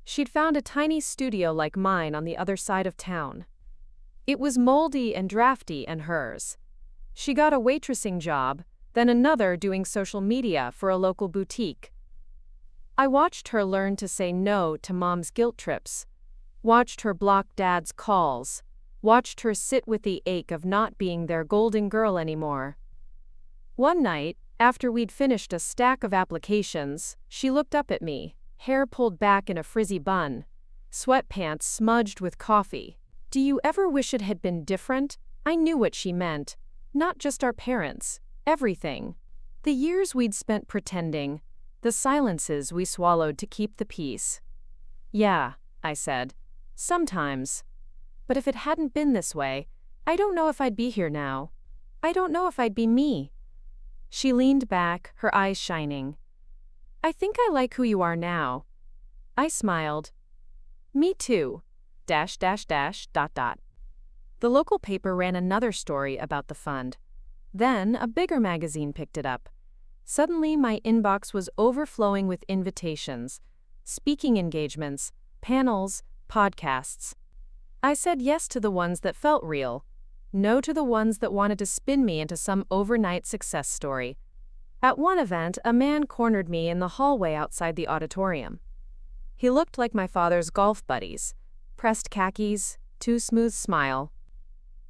She'd found a tiny studio like mine on the other side of town. It was moldy and drafty and hers. She got a waitressing job, then another doing social media for a local boutique. I watched her learn to say no to mom's guilt trips, watched her block dad's calls, watched her sit with the ache of not being their golden girl anymore. One night, after we'd finished a stack of applications, she looked up at me, hair pulled back in a frizzy bun, sweatpants smudged with coffee. Do you ever wish it had been different? I knew what she meant. Not just our parents, everything. The years we'd spent pretending, the silences we swallowed to keep the peace. Yeah, I said. Sometimes. But if it hadn't been this way, I don't know if I'd be here now. I don't know if I'd be me. She leaned back, her eyes shining. I think I like who you are now. I smiled. Me too. .. The local paper ran another story about the fund. Then a bigger magazine picked it up. Suddenly my inbox was overflowing with invitations, speaking engagements, panels, podcasts. I said yes to the ones that felt real, no to the ones that wanted to spin me into some overnight success story. At one event, a man cornered me in the hallway outside the auditorium. He looked like my father's golf buddies, pressed khakis, too smooth smile.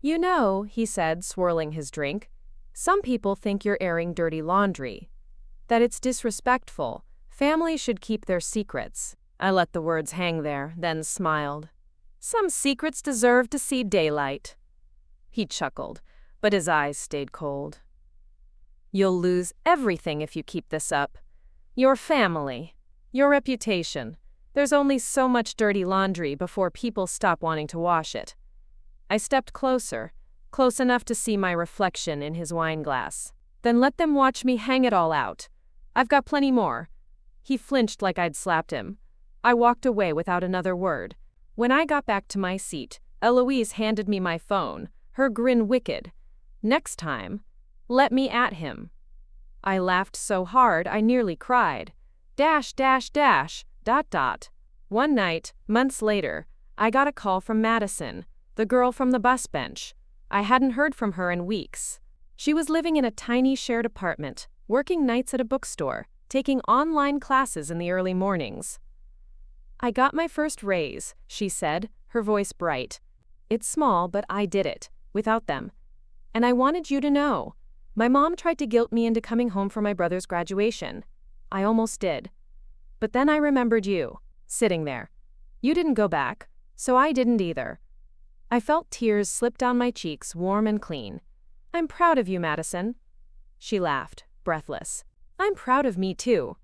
You know, he said, swirling his drink, some people think you're airing dirty laundry, that it's disrespectful, families should keep their secrets. I let the words hang there, then smiled. Some secrets deserve to see daylight. He chuckled, but his eyes stayed cold. You'll lose everything if you keep this up. Your family, your reputation. There's only so much dirty laundry before people stop wanting to wash it. I stepped closer, close enough to see my reflection in his wine glass. Then let them watch me hang it all out. I've got plenty more. He flinched like I'd slapped him. I walked away without another word. When I got back to my seat, Eloise handed me my phone, her grin wicked. Next time, let me at him. I laughed so hard I nearly cried. .. One night, months later, I got a call from Madison, the girl from the bus bench. I hadn't heard from her in weeks. She was living in a tiny shared apartment, working nights at a bookstore, taking online classes in the early mornings. I got my first raise, she said, her voice bright. It's small, but I did it. without them. And I wanted you to know. My mom tried to guilt me into coming home for my brother's graduation. I almost did. But then I remembered you, sitting there. You didn't go back, so I didn't either. I felt tears slip down my cheeks, warm and clean. I'm proud of you, Madison. She laughed, breathless. I'm proud of me too.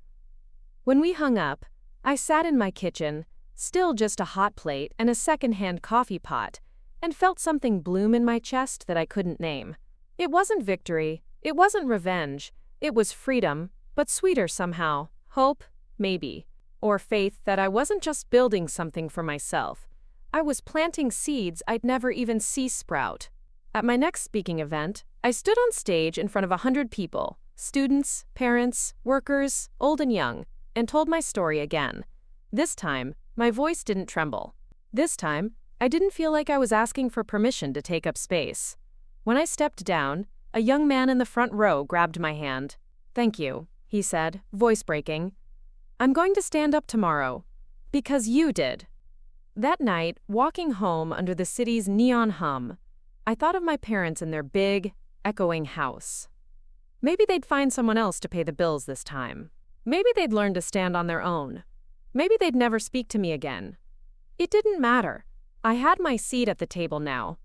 When we hung up, I sat in my kitchen, still just a hot plate and a second-hand coffee pot, and felt something bloom in my chest that I couldn't name. It wasn't victory, it wasn't revenge, it was freedom, but sweeter somehow. Hope, maybe. Or faith that I wasn't just building something for myself. I was planting seeds I'd never even see sprout. At my next speaking event, I stood on stage in front of 100 people, students, parents, workers, old and young, and told my story again. This time, my voice didn't tremble. This time, I didn't feel like I was asking for permission to take up space. When I stepped down, a young man in the front row grabbed my hand. "Thank you," he said, voice breaking. "I'm going to stand up tomorrow. Because you did." That night, walking home under the city's neon hum, I thought of my parents in their big, echoing house. Maybe they'd find someone else to pay the bills this time. Maybe they'd learn to stand on their own. Maybe they'd never speak to me again. It didn't matter. I had my seat at the table now.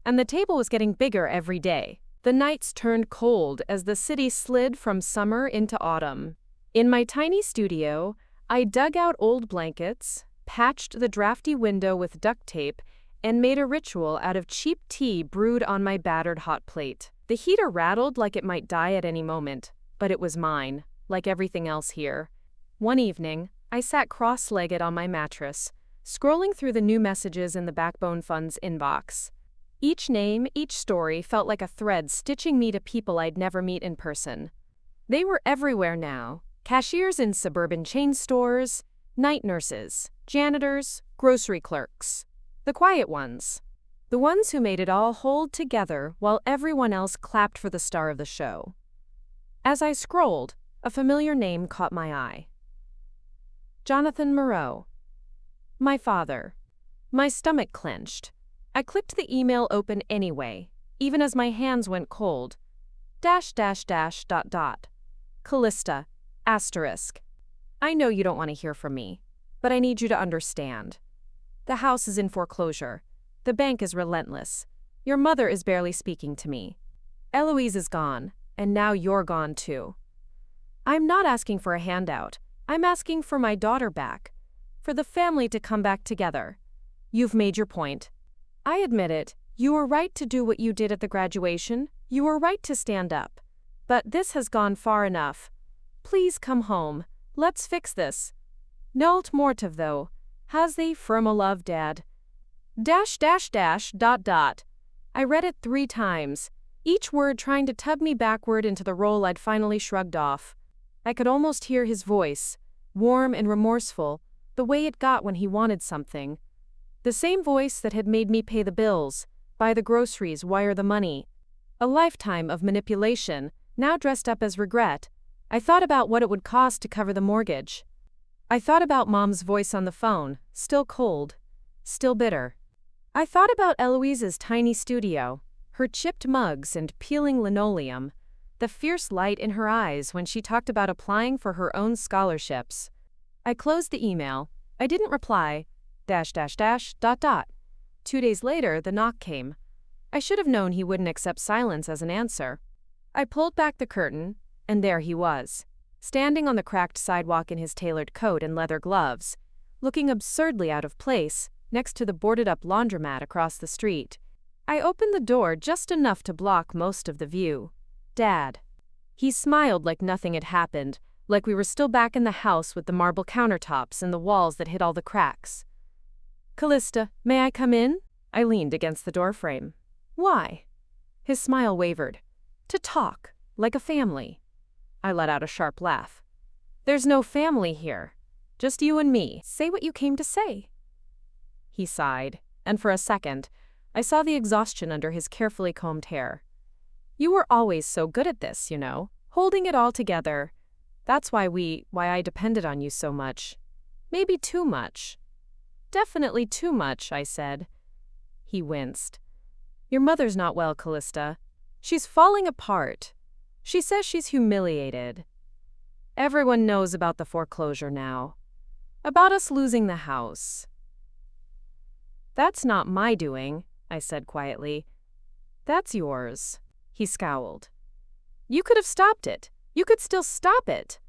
And the table was getting bigger every day. The nights turned cold as the city slid from summer into autumn. In my tiny studio, I dug out old blankets, patched the drafty window with duct tape, and made a ritual out of cheap tea brewed on my battered hot plate. The heater rattled like it might die at any moment, but it was mine, like everything else here. One evening, I sat cross-legged on my mattress, scrolling through the new messages in the Backbone Fund's inbox. Each name, each story felt like a thread stitching me to people I'd never meet in person. They were everywhere now, cashiers in suburban chain stores, night nurses, janitors, grocery clerks. The quiet ones. The ones who made it all hold together while everyone else clapped for the star of the show. As I scrolled, a familiar name caught my eye. Jonathan Moreau. My father. My stomach clenched. I clicked the email open anyway, even as my hands went cold. .. Callista. Asterisk. I know you don't want to hear from me, but I need you to understand. The house is in foreclosure. The bank is relentless. Your mother is barely speaking to me. Eloise is gone, and now you're gone too. I'm not asking for a handout. I'm asking for my daughter back. For the family to come back together. You've made your point. I admit it. You were right to do what you did at the graduation. You were right to stand up. But this has gone far enough. Please come home. Let's fix this. Nult mortiv though. Hasthi firma love dad. .. I read it 3 times, each word trying to tug me backward into the role I'd finally shrugged off. I could almost hear his voice, warm and remorseful, the way it got when he wanted something. The same voice that had made me pay the bills, buy the groceries, wire the money. A lifetime of manipulation, now dressed up as regret. I thought about what it would cost to cover the mortgage. I thought about Mom's voice on the phone, still cold, still bitter. I thought about Eloise's tiny studio, her chipped mugs and peeling linoleum, the fierce light in her eyes when she talked about applying for her own scholarships. I closed the email. I didn't reply. .. 2 days later, the knock came. I should have known he wouldn't accept silence as an answer. I pulled back the curtain, and there he was, standing on the cracked sidewalk in his tailored coat and leather gloves, looking absurdly out of place next to the boarded-up laundromat across the street. I opened the door just enough to block most of the view. Dad. He smiled like nothing had happened, like we were still back in the house with the marble countertops and the walls that hid all the cracks. Callista, may I come in? I leaned against the doorframe. Why? His smile wavered. To talk, like a family. I let out a sharp laugh. There's no family here. Just you and me. Say what you came to say. He sighed, and for a second, I saw the exhaustion under his carefully combed hair. You were always so good at this, you know, holding it all together. That's why I depended on you so much. Maybe too much. Definitely too much, I said. He winced. Your mother's not well, Callista. She's falling apart. She says she's humiliated. Everyone knows about the foreclosure now. About us losing the house. That's not my doing, I said quietly. That's yours. He scowled. You could have stopped it. You could still stop it.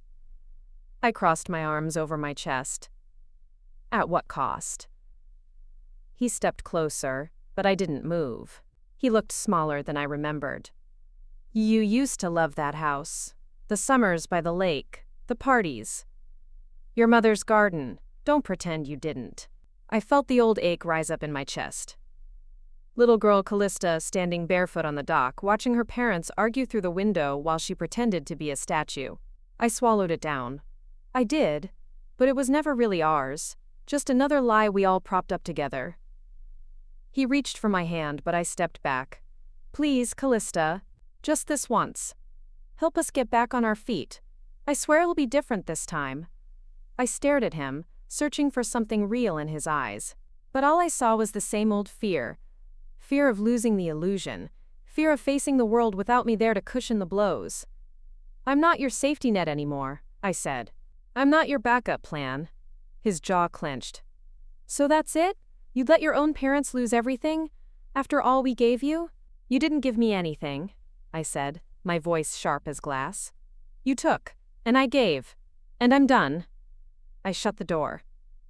I crossed my arms over my chest. At what cost? He stepped closer, but I didn't move. He looked smaller than I remembered. You used to love that house. The summers by the lake, the parties. Your mother's garden. Don't pretend you didn't. I felt the old ache rise up in my chest. Little girl Callista standing barefoot on the dock, watching her parents argue through the window while she pretended to be a statue. I swallowed it down. I did, but it was never really ours, just another lie we all propped up together. He reached for my hand, but I stepped back. Please, Callista, just this once. Help us get back on our feet. I swear it'll be different this time. I stared at him, searching for something real in his eyes. But all I saw was the same old fear. Fear of losing the illusion. Fear of facing the world without me there to cushion the blows. I'm not your safety net anymore, I said. I'm not your backup plan. His jaw clenched. So that's it? You'd let your own parents lose everything? After all we gave you? You didn't give me anything, I said, my voice sharp as glass. You took, and I gave, and I'm done. I shut the door.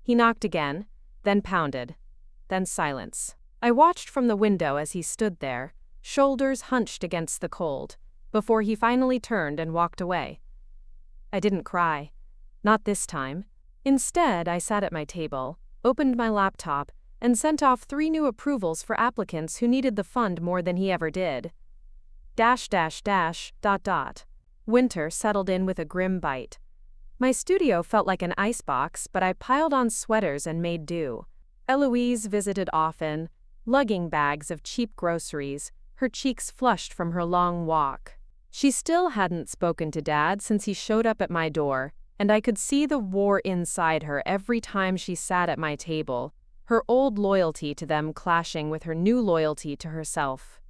He knocked again, then pounded, then silence. I watched from the window as he stood there, shoulders hunched against the cold, before he finally turned and walked away. I didn't cry. Not this time. Instead, I sat at my table, opened my laptop, and sent off 3 new approvals for applicants who needed the fund more than he ever did. ... Winter settled in with a grim bite. My studio felt like an icebox, but I piled on sweaters and made do. Eloise visited often, lugging bags of cheap groceries, her cheeks flushed from her long walk. She still hadn't spoken to Dad since he showed up at my door, and I could see the war inside her every time she sat at my table, her old loyalty to them clashing with her new loyalty to herself.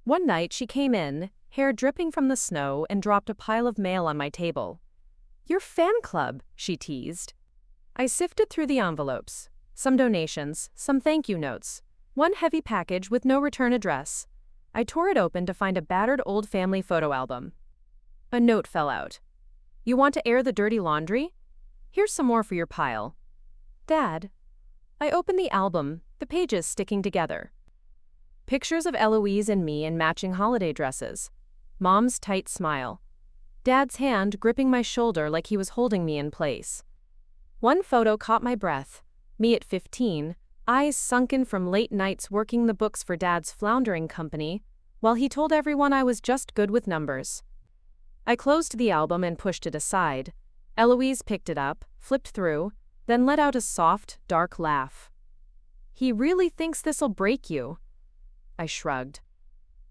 One night she came in, hair dripping from the snow, and dropped a pile of mail on my table. Your fan club, she teased. I sifted through the envelopes. Some donations, some thank you notes. One heavy package with no return address. I tore it open to find a battered old family photo album. A note fell out. You want to air the dirty laundry? Here's some more for your pile. Dad. I opened the album, the pages sticking together. Pictures of Eloise and me in matching holiday dresses. Mom's tight smile. Dad's hand gripping my shoulder like he was holding me in place. One photo caught my breath. Me at 15, eyes sunken from late nights working the books for Dad's floundering company, while he told everyone I was just good with numbers. I closed the album and pushed it aside. Eloise picked it up, flipped through, then let out a soft, dark laugh. He really thinks this'll break you. I shrugged.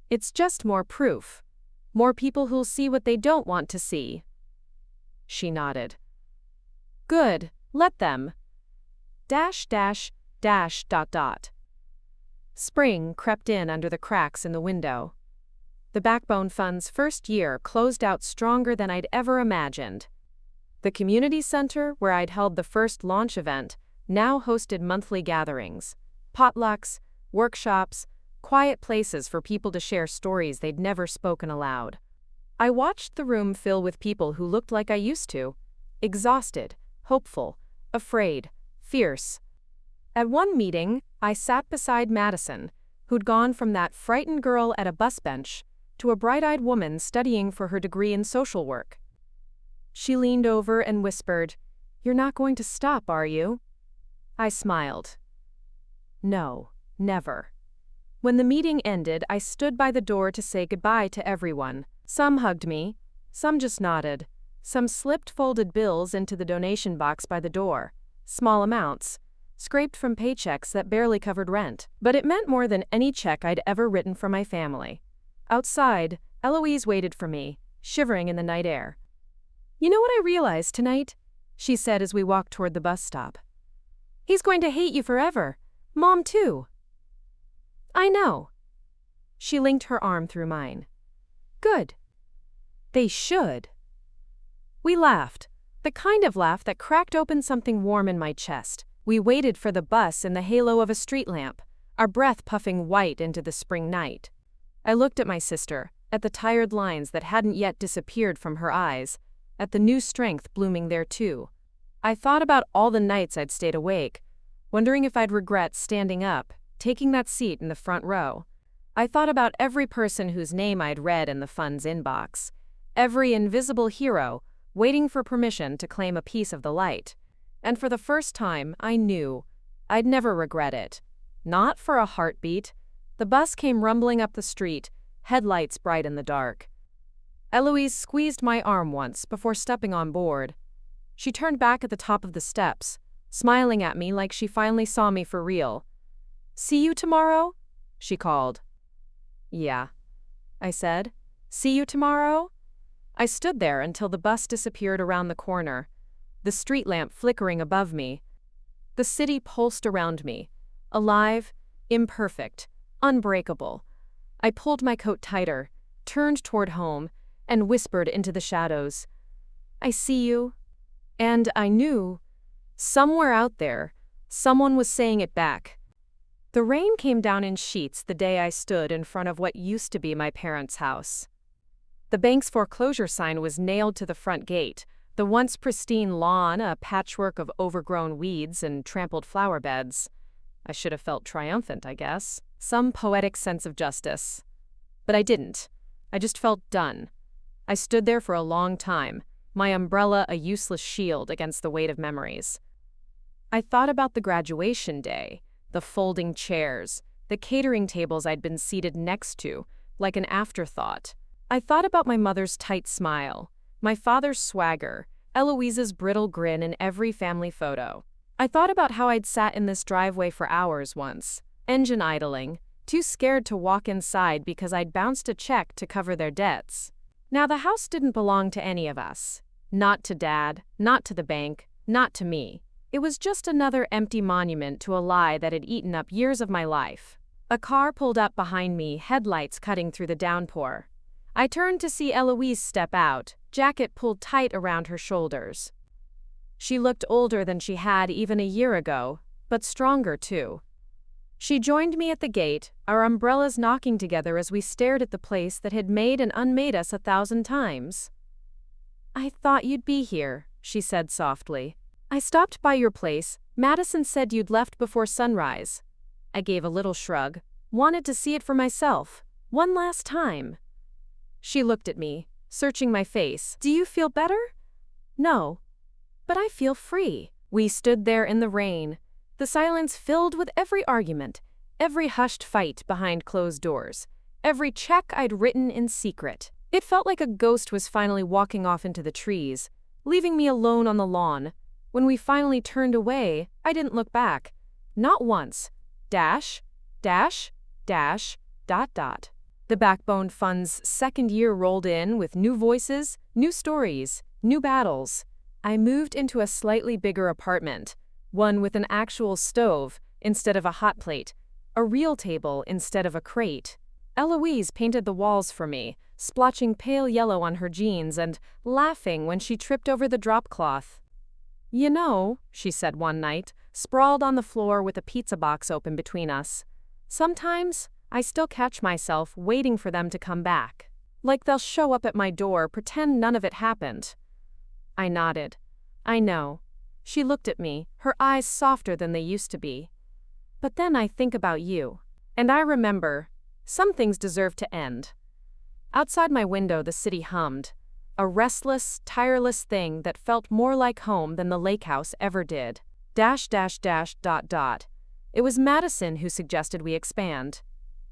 It's just more proof. More people who'll see what they don't want to see. She nodded. Good, let them. ... Spring crept in under the cracks in the window. The Backbone Fund's first year closed out stronger than I'd ever imagined. The community center, where I'd held the first launch event, now hosted monthly gatherings, potlucks, workshops, quiet places for people to share stories they'd never spoken aloud. I watched the room fill with people who looked like I used to, exhausted, hopeful, afraid, fierce. At one meeting, I sat beside Madison, who'd gone from that frightened girl at a bus bench to a bright-eyed woman studying for her degree in social work. She leaned over and whispered, "You're not going to stop, are you?" I smiled. No, never. When the meeting ended, I stood by the door to say goodbye to everyone. Some hugged me, some just nodded, some slipped folded bills into the donation box by the door, small amounts, scraped from paychecks that barely covered rent. But it meant more than any check I'd ever written for my family. Outside, Eloise waited for me, shivering in the night air. "You know what I realized tonight?" she said as we walked toward the bus stop. "He's going to hate you forever. Mom, too." "I know." She linked her arm through mine. Good. They should. We laughed, the kind of laugh that cracked open something warm in my chest. We waited for the bus in the halo of a street lamp, our breath puffing white into the spring night. I looked at my sister, at the tired lines that hadn't yet disappeared from her eyes, at the new strength blooming there too. I thought about all the nights I'd stayed awake, wondering if I'd regret standing up, taking that seat in the front row. I thought about every person whose name I'd read in the fund's inbox, every invisible hero waiting for permission to claim a piece of the light. And for the first time, I knew I'd never regret it. Not for a heartbeat. The bus came rumbling up the street, headlights bright in the dark. Eloise squeezed my arm once before stepping on board. She turned back at the top of the steps, smiling at me like she finally saw me for real. "See you tomorrow?" she called. "Yeah," I said. "See you tomorrow?" I stood there until the bus disappeared around the corner, the street lamp flickering above me. The city pulsed around me, alive, imperfect, unbreakable. I pulled my coat tighter, turned toward home, and whispered into the shadows, "I see you." And I knew, somewhere out there, someone was saying it back. The rain came down in sheets the day I stood in front of what used to be my parents' house. The bank's foreclosure sign was nailed to the front gate, the once pristine lawn a patchwork of overgrown weeds and trampled flower beds. I should have felt triumphant, I guess. Some poetic sense of justice. But I didn't. I just felt done. I stood there for a long time, my umbrella a useless shield against the weight of memories. I thought about the graduation day, the folding chairs, the catering tables I'd been seated next to, like an afterthought. I thought about my mother's tight smile, my father's swagger, Eloise's brittle grin in every family photo. I thought about how I'd sat in this driveway for hours once, engine idling, too scared to walk inside because I'd bounced a check to cover their debts. Now the house didn't belong to any of us. Not to Dad, not to the bank, not to me. It was just another empty monument to a lie that had eaten up years of my life. A car pulled up behind me, headlights cutting through the downpour. I turned to see Eloise step out, jacket pulled tight around her shoulders. She looked older than she had even a year ago, but stronger too. She joined me at the gate, our umbrellas knocking together as we stared at the place that had made and unmade us 1,000 times. "I thought you'd be here," she said softly. "I stopped by your place. Madison said you'd left before sunrise." I gave a little shrug, wanted to see it for myself, one last time. She looked at me, searching my face. "Do you feel better?" "No. But I feel free." We stood there in the rain, the silence filled with every argument, every hushed fight behind closed doors, every check I'd written in secret. It felt like a ghost was finally walking off into the trees, leaving me alone on the lawn. When we finally turned away, I didn't look back. Not once. Dash, dash, dash, dot, dot. The Backbone Fund's second year rolled in with new voices, new stories, new battles. I moved into a slightly bigger apartment, one with an actual stove instead of a hot plate, a real table instead of a crate. Eloise painted the walls for me, splotching pale yellow on her jeans and laughing when she tripped over the drop cloth. "You know," she said one night, sprawled on the floor with a pizza box open between us, "sometimes I still catch myself waiting for them to come back. Like they'll show up at my door, pretend none of it happened." I nodded. "I know." She looked at me, her eyes softer than they used to be. "But then I think about you. And I remember, some things deserve to end." Outside my window the city hummed, a restless, tireless thing that felt more like home than the lake house ever did. Dash, dash, dash, dot, dot. It was Madison who suggested we expand.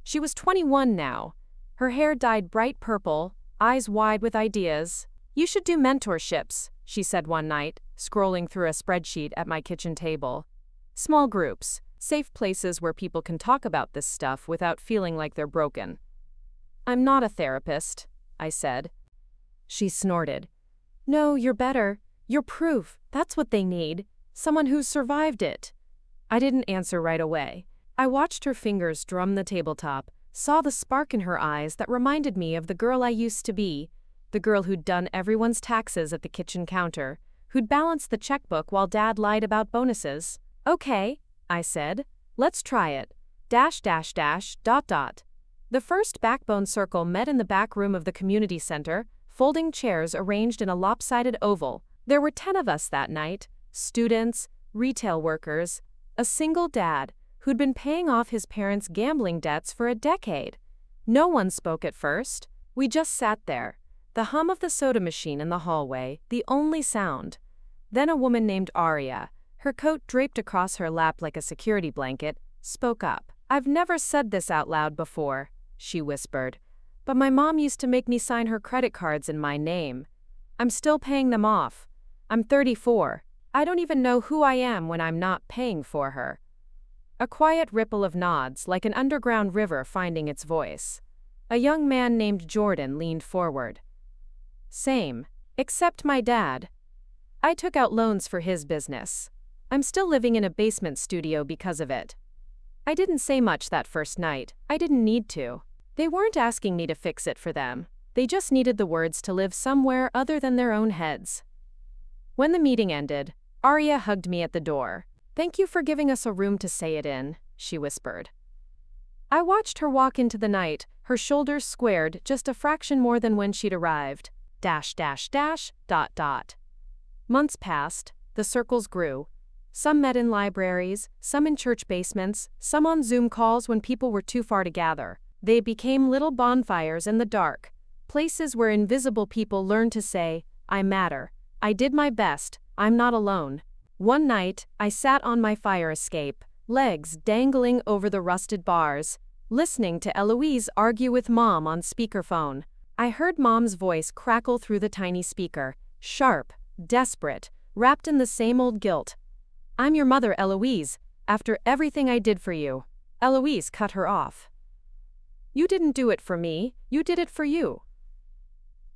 She was 21 now. Her hair dyed bright purple, eyes wide with ideas. "You should do mentorships," she said one night, scrolling through a spreadsheet at my kitchen table. "Small groups, safe places where people can talk about this stuff without feeling like they're broken." "I'm not a therapist," I said. She snorted. "No, you're better. You're proof. That's what they need. Someone who's survived it." I didn't answer right away. I watched her fingers drum the tabletop, saw the spark in her eyes that reminded me of the girl I used to be, the girl who'd done everyone's taxes at the kitchen counter, who'd balanced the checkbook while Dad lied about bonuses. "Okay," I said. "Let's try it. .. The first Backbone Circle met in the back room of the community center, folding chairs arranged in a lopsided oval. There were 10 of us that night, students, retail workers, a single dad who'd been paying off his parents' gambling debts for a decade. No one spoke at first. We just sat there, the hum of the soda machine in the hallway, the only sound. Then a woman named Aria, her coat draped across her lap like a security blanket, spoke up. "I've never said this out loud before," she whispered, "but my mom used to make me sign her credit cards in my name. I'm still paying them off. I'm 34. I don't even know who I am when I'm not paying for her." A quiet ripple of nods, like an underground river finding its voice. A young man named Jordan leaned forward. "Same. Except my dad. I took out loans for his business. I'm still living in a basement studio because of it." I didn't say much that first night. I didn't need to. They weren't asking me to fix it for them. They just needed the words to live somewhere other than their own heads. When the meeting ended, Aria hugged me at the door. "Thank you for giving us a room to say it in," she whispered. I watched her walk into the night, her shoulders squared just a fraction more than when she'd arrived. .. Months passed, the circles grew. Some met in libraries, some in church basements, some on Zoom calls when people were too far to gather. They became little bonfires in the dark, places where invisible people learned to say, "I matter. I did my best. I'm not alone." One night, I sat on my fire escape, legs dangling over the rusted bars, listening to Eloise argue with Mom on speakerphone. I heard Mom's voice crackle through the tiny speaker, sharp, desperate, wrapped in the same old guilt. "I'm your mother, Eloise, after everything I did for you." Eloise cut her off. "You didn't do it for me, you did it for you."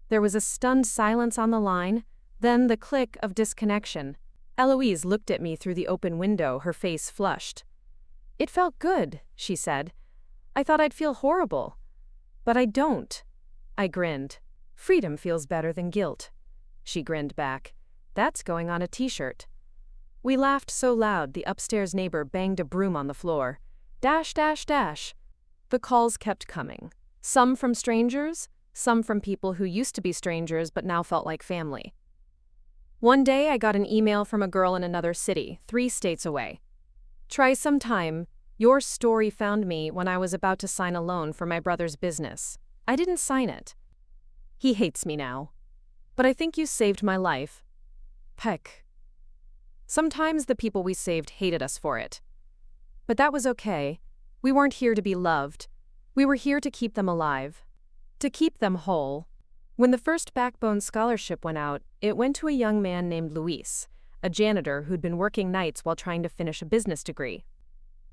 There was a stunned silence on the line, then the click of disconnection. Eloise looked at me through the open window, her face flushed. "It felt good," she said. "I thought I'd feel horrible. But I don't." I grinned. "Freedom feels better than guilt." She grinned back. "That's going on a t-shirt." We laughed so loud the upstairs neighbor banged a broom on the floor. .. The calls kept coming. Some from strangers, some from people who used to be strangers but now felt like family. One day I got an email from a girl in another city, 3 states away. "Try some time. Your story found me when I was about to sign a loan for my brother's business. I didn't sign it. He hates me now. But I think you saved my life. Peck." Sometimes the people we saved hated us for it. But that was okay. We weren't here to be loved. We were here to keep them alive. To keep them whole. When the first Backbone Scholarship went out, it went to a young man named Luis, a janitor who'd been working nights while trying to finish a business degree.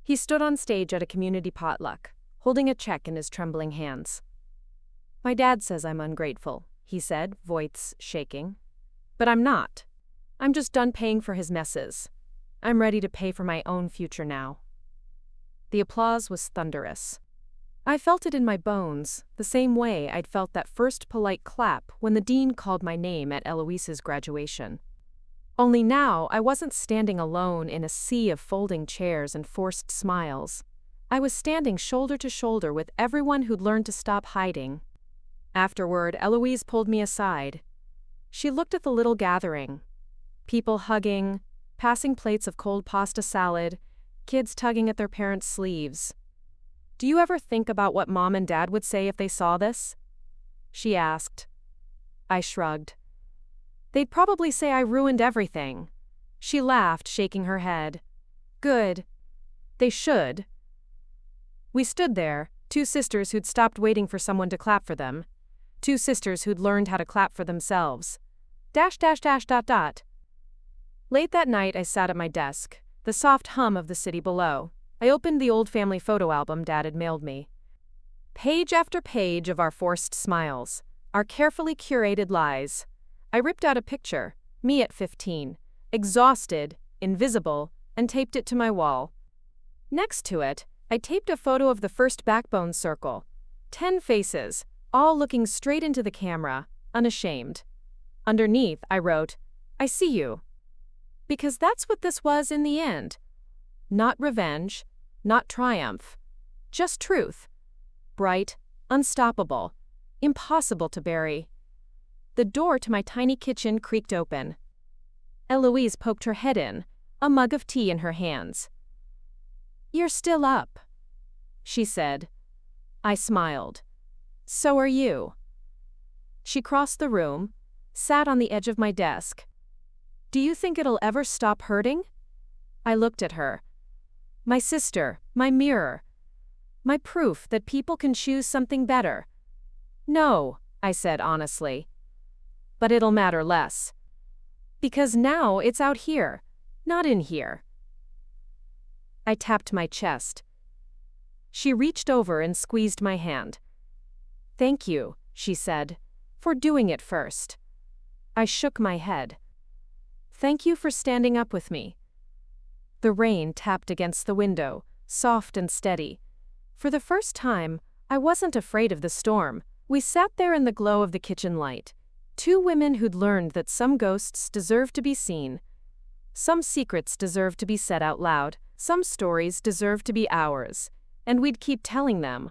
He stood on stage at a community potluck, holding a check in his trembling hands. "My dad says I'm ungrateful," he said, voice shaking. "But I'm not. I'm just done paying for his messes. I'm ready to pay for my own future now." The applause was thunderous. I felt it in my bones, the same way I'd felt that first polite clap when the dean called my name at Eloise's graduation. Only now I wasn't standing alone in a sea of folding chairs and forced smiles. I was standing shoulder to shoulder with everyone who'd learned to stop hiding. Afterward, Eloise pulled me aside. She looked at the little gathering. People hugging, passing plates of cold pasta salad, kids tugging at their parents' sleeves. "Do you ever think about what Mom and Dad would say if they saw this?" she asked. I shrugged. "They'd probably say I ruined everything." She laughed, shaking her head. "Good. They should." We stood there, 2 sisters who'd stopped waiting for someone to clap for them. 2 sisters who'd learned how to clap for themselves. ... Late that night I sat at my desk, the soft hum of the city below. I opened the old family photo album Dad had mailed me. Page after page of our forced smiles, our carefully curated lies. I ripped out a picture, me at 15, exhausted, invisible, and taped it to my wall. Next to it, I taped a photo of the first backbone circle. 10 faces, all looking straight into the camera, unashamed. Underneath, I wrote, "I see you." Because that's what this was in the end. Not revenge, not triumph. Just truth. Bright, unstoppable, impossible to bury. The door to my tiny kitchen creaked open. Eloise poked her head in, a mug of tea in her hands. "You're still up," she said. I smiled. "So are you." She crossed the room, sat on the edge of my desk. "Do you think it'll ever stop hurting?" I looked at her. My sister, my mirror. My proof that people can choose something better. "No," I said honestly. "But it'll matter less. Because now it's out here, not in here." I tapped my chest. She reached over and squeezed my hand. "Thank you," she said, "for doing it first." I shook my head. "Thank you for standing up with me." The rain tapped against the window, soft and steady. For the first time, I wasn't afraid of the storm. We sat there in the glow of the kitchen light. Two women who'd learned that some ghosts deserve to be seen. Some secrets deserve to be said out loud. Some stories deserve to be ours. And we'd keep telling them.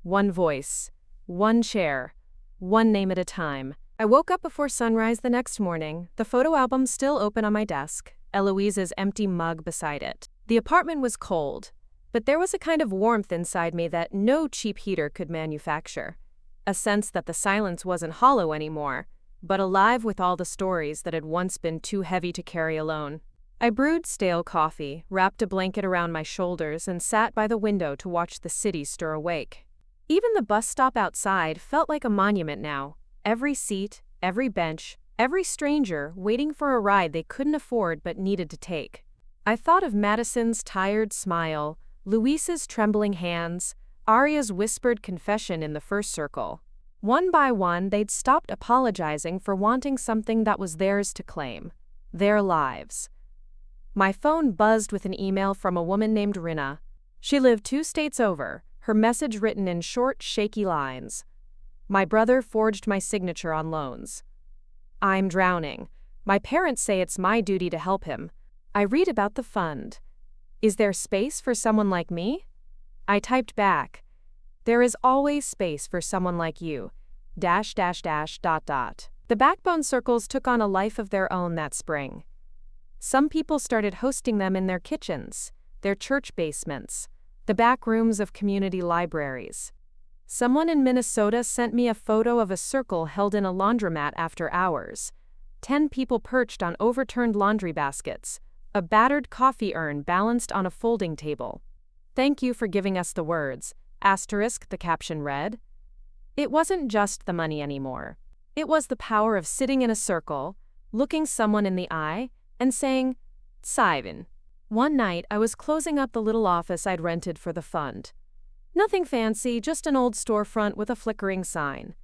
One voice, one chair, one name at a time. I woke up before sunrise the next morning, the photo album still open on my desk, Eloise's empty mug beside it. The apartment was cold, but there was a kind of warmth inside me that no cheap heater could manufacture. A sense that the silence wasn't hollow anymore, but alive with all the stories that had once been too heavy to carry alone. I brewed stale coffee, wrapped a blanket around my shoulders, and sat by the window to watch the city stir awake. Even the bus stop outside felt like a monument now. Every seat, every bench, every stranger waiting for a ride they couldn't afford but needed to take. I thought of Madison's tired smile, Luis's trembling hands, Aria's whispered confession in the first circle. One by one, they'd stopped apologizing for wanting something that was theirs to claim. Their lives. My phone buzzed with an email from a woman named Rina. She lived 2 states over, her message written in short, shaky lines. "My brother forged my signature on loans. I'm drowning. My parents say it's my duty to help him. I read about the fund. Is there space for someone like me?" I typed back. "There is always space for someone like you. .. The backbone circles took on a life of their own that spring. Some people started hosting them in their kitchens, their church basements, the back rooms of community libraries. Someone in Minnesota sent me a photo of a circle held in a laundromat after hours. 10 people perched on overturned laundry baskets, a battered coffee urn balanced on a folding table. "Thank you for giving us the words," the caption read. It wasn't just the money anymore. It was the power of sitting in a circle, looking someone in the eye, and saying, "Saivan." One night, I was closing up the little office I'd rented for the fund. Nothing fancy, just an old storefront with a flickering sign.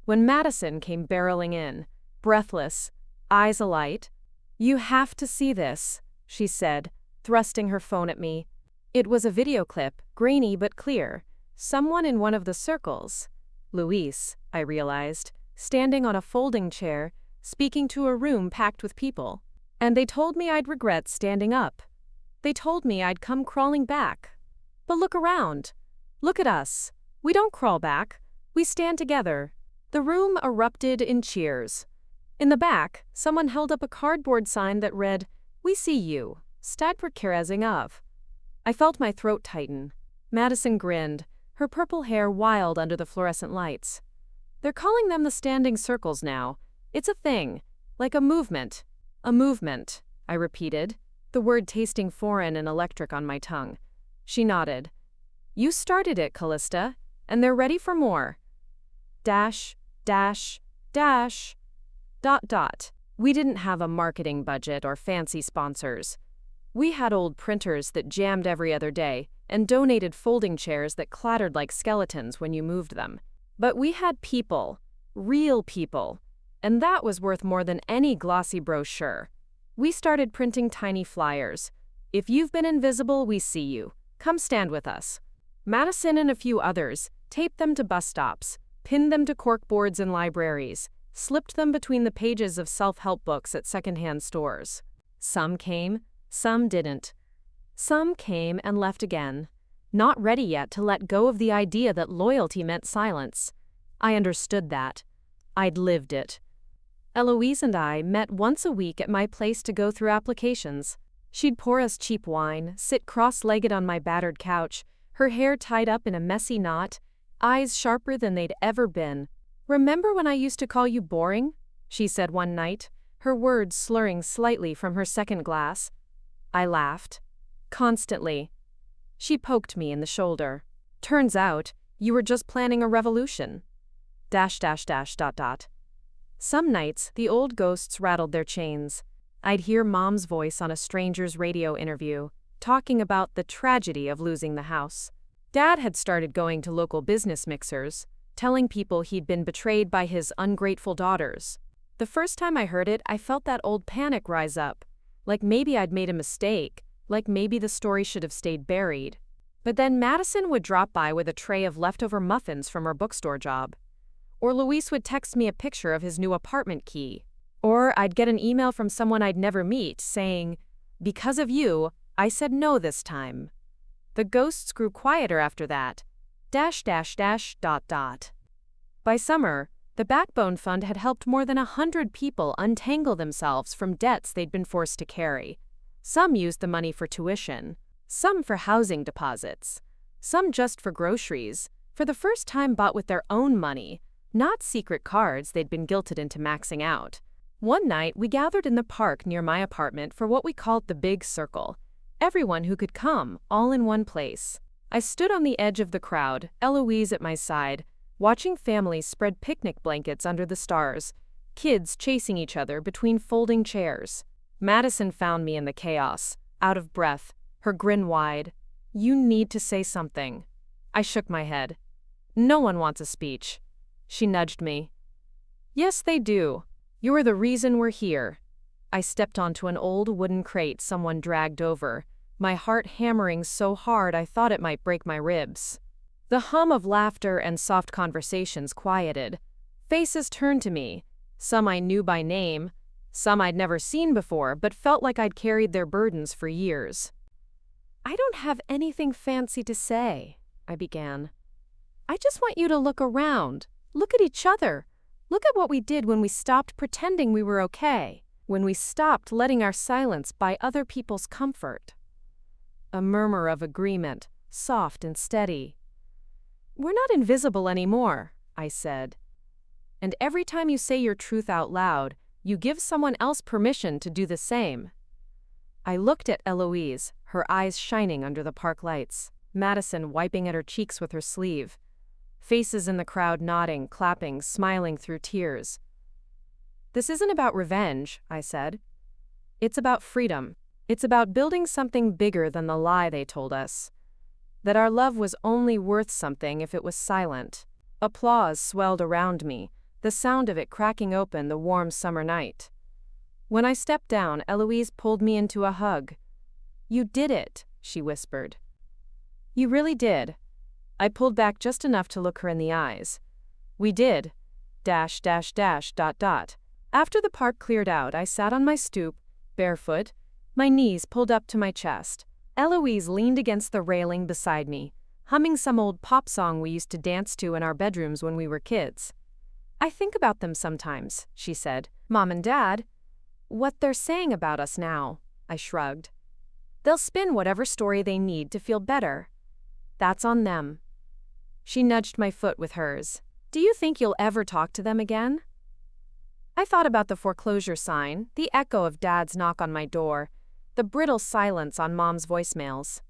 When Madison came barreling in, breathless, eyes alight. "You have to see this," she said, thrusting her phone at me. It was a video clip, grainy but clear. Someone in one of the circles. Luis, I realized, standing on a folding chair, speaking to a room packed with people. And they told me I'd regret standing up. They told me I'd come crawling back. But look around. Look at us. We don't crawl back. We stand together. The room erupted in cheers. In the back, someone held up a cardboard sign that read, "We see you. Stadverkehrung of." I felt my throat tighten. Madison grinned, her purple hair wild under the fluorescent lights. "They're calling them the standing circles now. It's a thing. Like a movement." "A movement," I repeated, the word tasting foreign and electric on my tongue. She nodded. "You started it, Callista, and they're ready for more. .. We didn't have a marketing budget or fancy sponsors. We had old printers that jammed every other day and donated folding chairs that clattered like skeletons when you moved them. But we had people, real people, and that was worth more than any glossy brochure. We started printing tiny flyers. If you've been invisible, we see you. Come stand with us. Madison and a few others, taped them to bus stops, pinned them to corkboards in libraries, slipped them between the pages of self-help books at secondhand stores. Some came, some didn't. Some came and left again, not ready yet to let go of the idea that loyalty meant silence. I understood that. I'd lived it. Eloise and I met once a week at my place to go through applications. She'd pour us cheap wine, sit cross-legged on my battered couch, her hair tied up in a messy knot, eyes sharper than they'd ever been. "Remember when I used to call you boring?" she said one night, her words slurring slightly from her second glass. I laughed. "Constantly." She poked me in the shoulder. "Turns out, you were just planning a revolution." ... Some nights, the old ghosts rattled their chains. I'd hear Mom's voice on a stranger's radio interview, talking about the tragedy of losing the house. Dad had started going to local business mixers, telling people he'd been betrayed by his ungrateful daughters. The first time I heard it, I felt that old panic rise up, like maybe I'd made a mistake, like maybe the story should have stayed buried. But then Madison would drop by with a tray of leftover muffins from her bookstore job. Or Luis would text me a picture of his new apartment key. Or I'd get an email from someone I'd never meet saying, "Because of you, I said no this time." The ghosts grew quieter after that. ... By summer, the Backbone Fund had helped more than 100 people untangle themselves from debts they'd been forced to carry. Some used the money for tuition, some for housing deposits, some just for groceries, for the first time bought with their own money, not secret cards they'd been guilted into maxing out. One night, we gathered in the park near my apartment for what we called the Big Circle. Everyone who could come, all in one place. I stood on the edge of the crowd, Eloise at my side, watching families spread picnic blankets under the stars, kids chasing each other between folding chairs. Madison found me in the chaos, out of breath, her grin wide. "You need to say something." I shook my head. "No one wants a speech." She nudged me. "Yes, they do. You're the reason we're here." I stepped onto an old wooden crate someone dragged over, my heart hammering so hard I thought it might break my ribs. The hum of laughter and soft conversations quieted. Faces turned to me, some I knew by name, some I'd never seen before but felt like I'd carried their burdens for years. "I don't have anything fancy to say," I began. "I just want you to look around. Look at each other. Look at what we did when we stopped pretending we were okay, when we stopped letting our silence buy other people's comfort." A murmur of agreement, soft and steady. "We're not invisible anymore," I said. "And every time you say your truth out loud, you give someone else permission to do the same." I looked at Eloise, her eyes shining under the park lights, Madison wiping at her cheeks with her sleeve. Faces in the crowd nodding, clapping, smiling through tears. "This isn't about revenge," I said. "It's about freedom. It's about building something bigger than the lie they told us. That our love was only worth something if it was silent." Applause swelled around me, the sound of it cracking open the warm summer night. When I stepped down, Eloise pulled me into a hug. "You did it," she whispered. "You really did." I pulled back just enough to look her in the eyes. "We did. ... After the park cleared out, I sat on my stoop, barefoot, my knees pulled up to my chest. Eloise leaned against the railing beside me, humming some old pop song we used to dance to in our bedrooms when we were kids. "I think about them sometimes," she said. "Mom and Dad. What they're saying about us now." I shrugged. "They'll spin whatever story they need to feel better. That's on them." She nudged my foot with hers. "Do you think you'll ever talk to them again?" I thought about the foreclosure sign, the echo of Dad's knock on my door, the brittle silence on Mom's voicemails.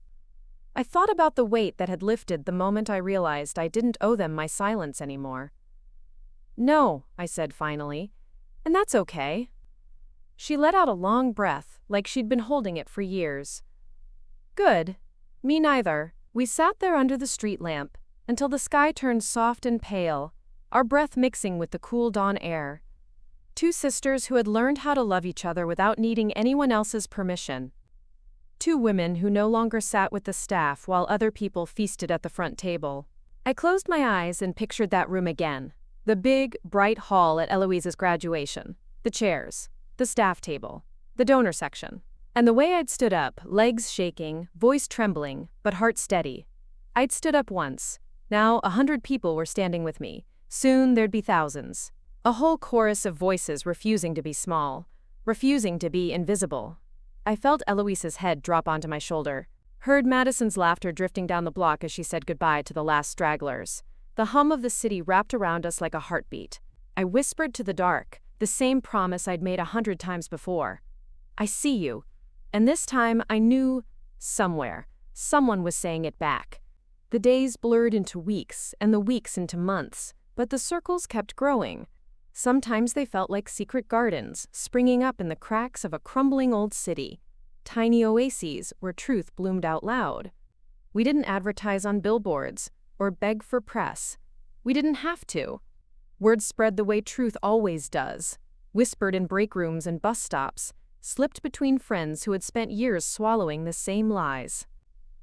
I thought about the weight that had lifted the moment I realized I didn't owe them my silence anymore. "No," I said finally, "and that's okay." She let out a long breath, like she'd been holding it for years. "Good. Me neither." We sat there under the street lamp, until the sky turned soft and pale, our breath mixing with the cool dawn air. Two sisters who had learned how to love each other without needing anyone else's permission. 2 women who no longer sat with the staff while other people feasted at the front table. I closed my eyes and pictured that room again. The big, bright hall at Eloise's graduation. The chairs. The staff table. The donor section. And the way I'd stood up, legs shaking, voice trembling, but heart steady. I'd stood up once. Now 100 people were standing with me. Soon there'd be thousands. A whole chorus of voices refusing to be small. Refusing to be invisible. I felt Eloise's head drop onto my shoulder. Heard Madison's laughter drifting down the block as she said goodbye to the last stragglers. The hum of the city wrapped around us like a heartbeat. I whispered to the dark, the same promise I'd made 100 times before. I see you. And this time I knew somewhere, someone was saying it back. The days blurred into weeks, and the weeks into months, but the circles kept growing. Sometimes they felt like secret gardens, springing up in the cracks of a crumbling old city. Tiny oases where truth bloomed out loud. We didn't advertise on billboards, or beg for press. We didn't have to. Word spread the way truth always does, whispered in break rooms and bus stops, slipped between friends who had spent years swallowing the same lies.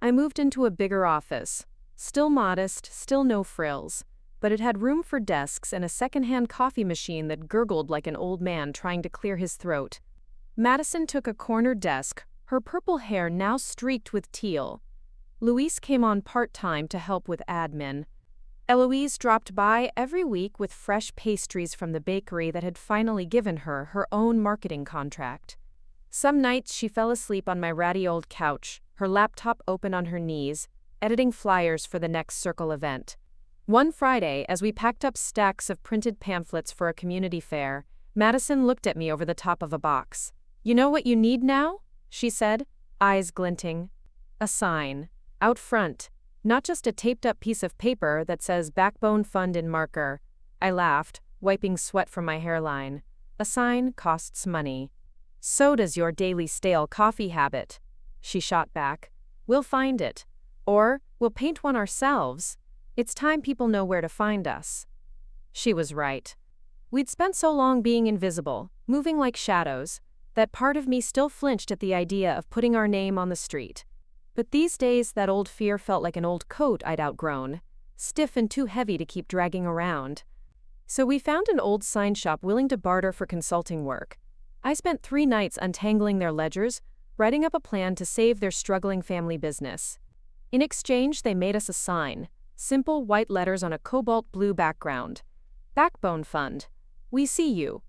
I moved into a bigger office. Still modest, still no frills, but it had room for desks and a secondhand coffee machine that gurgled like an old man trying to clear his throat. Madison took a corner desk, her purple hair now streaked with teal. Luis came on part-time to help with admin. Eloise dropped by every week with fresh pastries from the bakery that had finally given her her own marketing contract. Some nights she fell asleep on my ratty old couch, her laptop open on her knees, editing flyers for the next Circle event. One Friday, as we packed up stacks of printed pamphlets for a community fair, Madison looked at me over the top of a box. "You know what you need now?" she said, eyes glinting. "A sign. Out front. Not just a taped-up piece of paper that says Backbone Fund in marker." I laughed, wiping sweat from my hairline. "A sign costs money." "So does your daily stale coffee habit," she shot back. "We'll find it. Or, we'll paint one ourselves. It's time people know where to find us." She was right. We'd spent so long being invisible, moving like shadows, that part of me still flinched at the idea of putting our name on the street. But these days that old fear felt like an old coat I'd outgrown, stiff and too heavy to keep dragging around. So we found an old sign shop willing to barter for consulting work. I spent 3 nights untangling their ledgers, writing up a plan to save their struggling family business. In exchange, they made us a sign, simple white letters on a cobalt blue background. Backbone Fund. We see you.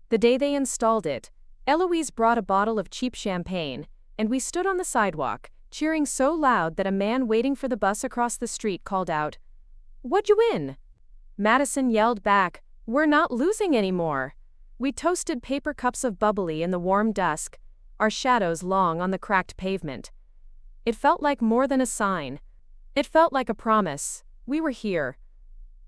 The day they installed it, Eloise brought a bottle of cheap champagne, and we stood on the sidewalk, cheering so loud that a man waiting for the bus across the street called out, "What'd you win?" Madison yelled back, "We're not losing anymore." We toasted paper cups of bubbly in the warm dusk, our shadows long on the cracked pavement. It felt like more than a sign. It felt like a promise. We were here.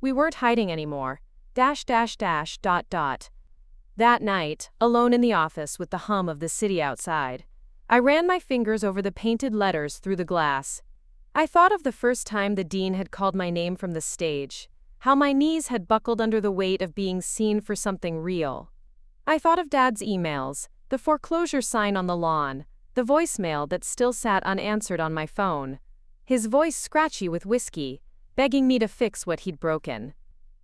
We weren't hiding anymore. ... That night, alone in the office with the hum of the city outside, I ran my fingers over the painted letters through the glass. I thought of the first time the dean had called my name from the stage, how my knees had buckled under the weight of being seen for something real. I thought of Dad's emails, the foreclosure sign on the lawn, the voicemail that still sat unanswered on my phone, his voice scratchy with whiskey, begging me to fix what he'd broken.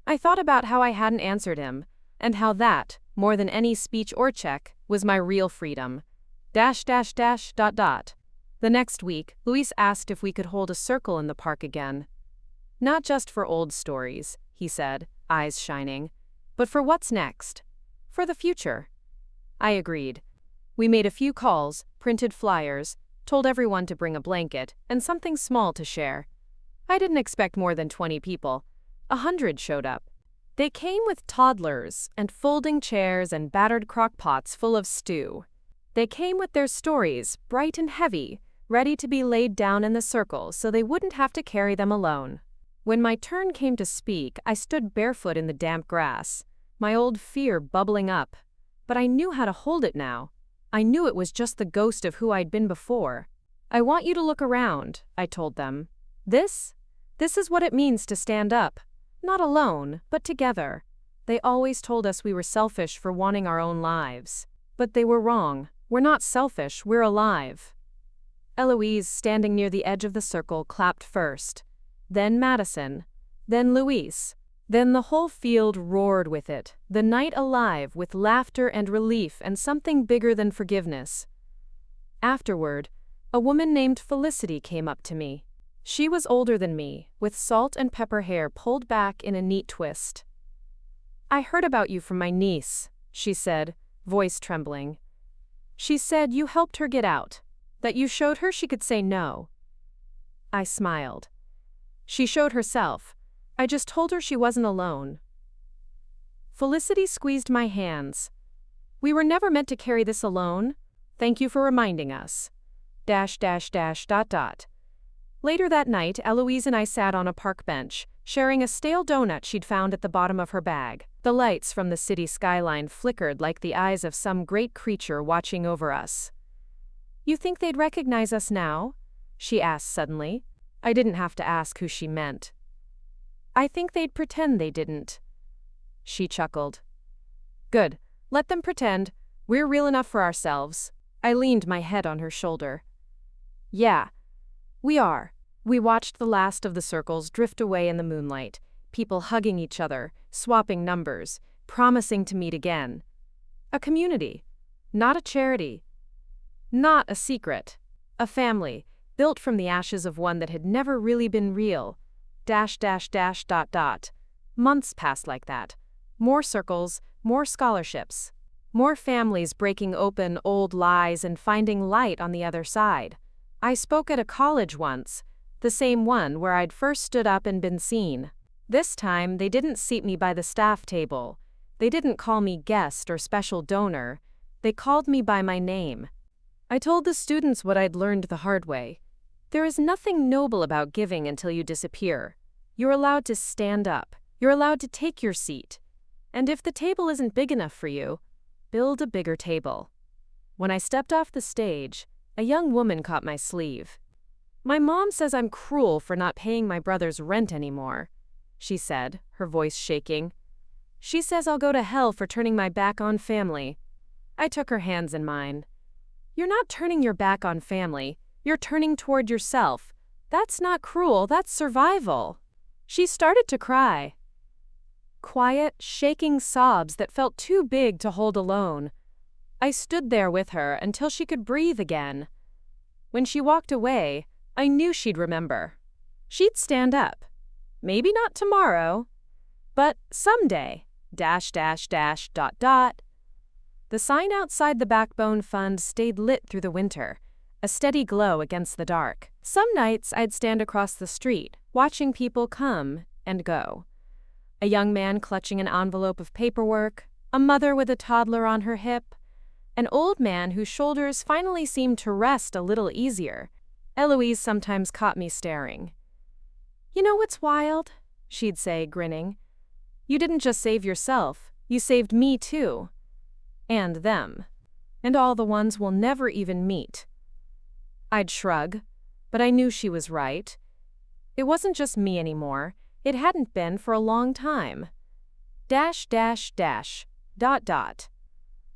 I thought about how I hadn't answered him, and how that, more than any speech or check, was my real freedom. ... The next week, Luis asked if we could hold a circle in the park again. "Not just for old stories," he said, eyes shining, "but for what's next. For the future." I agreed. We made a few calls, printed flyers, told everyone to bring a blanket, and something small to share. I didn't expect more than 20 people. 100 showed up. They came with toddlers, and folding chairs and battered crock pots full of stew. They came with their stories, bright and heavy, ready to be laid down in the circle so they wouldn't have to carry them alone. When my turn came to speak, I stood barefoot in the damp grass, my old fear bubbling up. But I knew how to hold it now. I knew it was just the ghost of who I'd been before. "I want you to look around," I told them. This is what it means to stand up. Not alone, but together." They always told us we were selfish for wanting our own lives. But they were wrong. We're not selfish, we're alive. Eloise, standing near the edge of the circle, clapped first. Then Madison. Then Luis. Then the whole field roared with it, the night alive with laughter and relief and something bigger than forgiveness. Afterward, a woman named Felicity came up to me. She was older than me, with salt and pepper hair pulled back in a neat twist. "I heard about you from my niece," she said, voice trembling. "She said you helped her get out, that you showed her she could say no." I smiled. "She showed herself. I just told her she wasn't alone." Felicity squeezed my hands. "We were never meant to carry this alone. Thank you for reminding us. .. Later that night, Eloise and I sat on a park bench, sharing a stale donut she'd found at the bottom of her bag. The lights from the city skyline flickered like the eyes of some great creature watching over us. "You think they'd recognize us now?" she asked suddenly. I didn't have to ask who she meant. "I think they'd pretend they didn't." She chuckled. "Good. Let them pretend. We're real enough for ourselves." I leaned my head on her shoulder. "Yeah, we are." We watched the last of the circles drift away in the moonlight, people hugging each other, swapping numbers, promising to meet again. A community. Not a charity. Not a secret. A family, built from the ashes of one that had never really been real. ... Months passed like that. More circles, more scholarships. More families breaking open old lies and finding light on the other side. I spoke at a college once, the same one where I'd first stood up and been seen. This time, they didn't seat me by the staff table. They didn't call me guest or special donor. They called me by my name. I told the students what I'd learned the hard way. There is nothing noble about giving until you disappear. You're allowed to stand up. You're allowed to take your seat. And if the table isn't big enough for you, build a bigger table. When I stepped off the stage, a young woman caught my sleeve. "My mom says I'm cruel for not paying my brother's rent anymore," she said, her voice shaking. "She says I'll go to hell for turning my back on family." I took her hands in mine. "You're not turning your back on family. You're turning toward yourself. That's not cruel, that's survival." She started to cry. Quiet, shaking sobs that felt too big to hold alone. I stood there with her until she could breathe again. When she walked away, I knew she'd remember. She'd stand up. Maybe not tomorrow, but someday. ... The sign outside the Backbone Fund stayed lit through the winter, a steady glow against the dark. Some nights I'd stand across the street, watching people come and go. A young man clutching an envelope of paperwork, a mother with a toddler on her hip, an old man whose shoulders finally seemed to rest a little easier. Eloise sometimes caught me staring. "You know what's wild?" she'd say, grinning. "You didn't just save yourself, you saved me too. And them. And all the ones we'll never even meet." I'd shrug, but I knew she was right. It wasn't just me anymore. It hadn't been for a long time. ...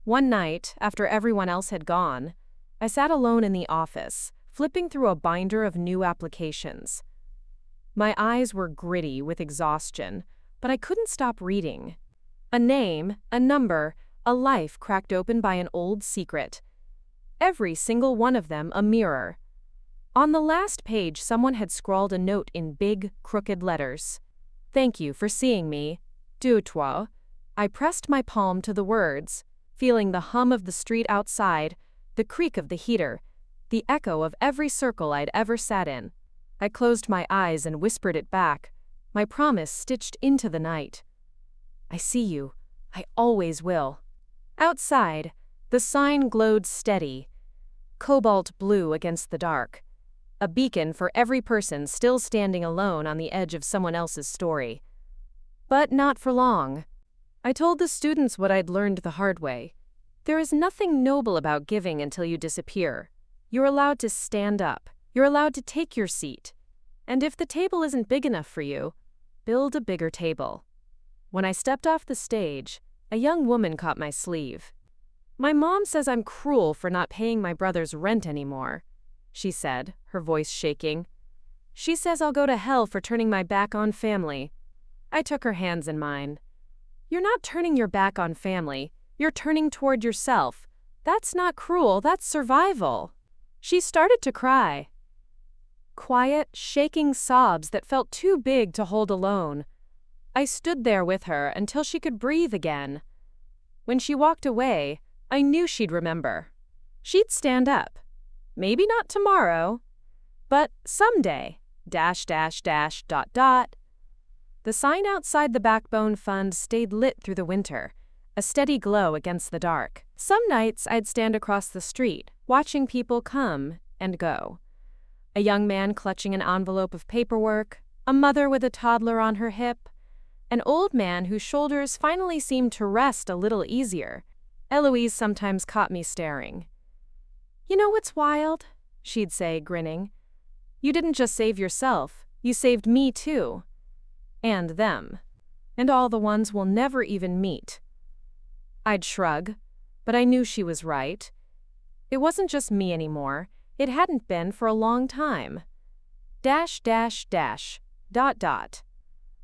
One night, after everyone else had gone, I sat alone in the office, flipping through a binder of new applications. My eyes were gritty with exhaustion, but I couldn't stop reading. A name, a number, a life cracked open by an old secret. Every single one of them a mirror. On the last page, someone had scrawled a note in big, crooked letters. "Thank you for seeing me. De toi." I pressed my palm to the words, feeling the hum of the street outside, the creak of the heater, the echo of every circle I'd ever sat in. I closed my eyes and whispered it back, my promise stitched into the night. "I see you. I always will." Outside, the sign glowed steady, cobalt blue against the dark, a beacon for every person still standing alone on the edge of someone else's story. But not for long. I told the students what I'd learned the hard way. There is nothing noble about giving until you disappear. You're allowed to stand up. You're allowed to take your seat. And if the table isn't big enough for you, build a bigger table. When I stepped off the stage, a young woman caught my sleeve. "My mom says I'm cruel for not paying my brother's rent anymore." she said, her voice shaking. She says I'll go to hell for turning my back on family. I took her hands in mine. You're not turning your back on family. You're turning toward yourself. That's not cruel, that's survival. She started to cry. Quiet, shaking sobs that felt too big to hold alone. I stood there with her until she could breathe again. When she walked away, I knew she'd remember. She'd stand up. Maybe not tomorrow, but someday. ... The sign outside the Backbone Fund stayed lit through the winter, a steady glow against the dark. Some nights I'd stand across the street, watching people come and go. A young man clutching an envelope of paperwork, a mother with a toddler on her hip, an old man whose shoulders finally seemed to rest a little easier. Eloise sometimes caught me staring. You know what's wild? She'd say, grinning. You didn't just save yourself, you saved me too. And them. And all the ones we'll never even meet. I'd shrug, but I knew she was right. It wasn't just me anymore. It hadn't been for a long time. ...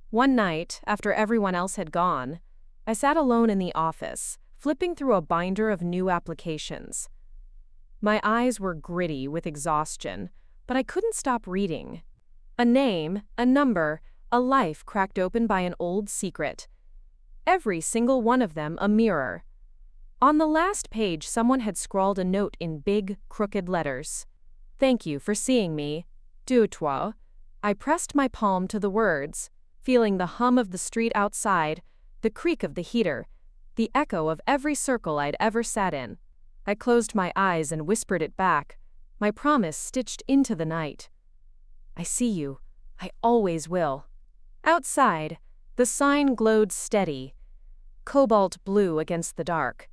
One night, after everyone else had gone, I sat alone in the office, flipping through a binder of new applications. My eyes were gritty with exhaustion, but I couldn't stop reading. A name, a number, a life cracked open by an old secret. Every single one of them a mirror. On the last page, someone had scrawled a note in big, crooked letters. Thank you for seeing me. De toi. I pressed my palm to the words, feeling the hum of the street outside, the creak of the heater, the echo of every circle I'd ever sat in. I closed my eyes and whispered it back, my promise stitched into the night. I see you. I always will. Outside, the sign glowed steady, cobalt blue against the dark,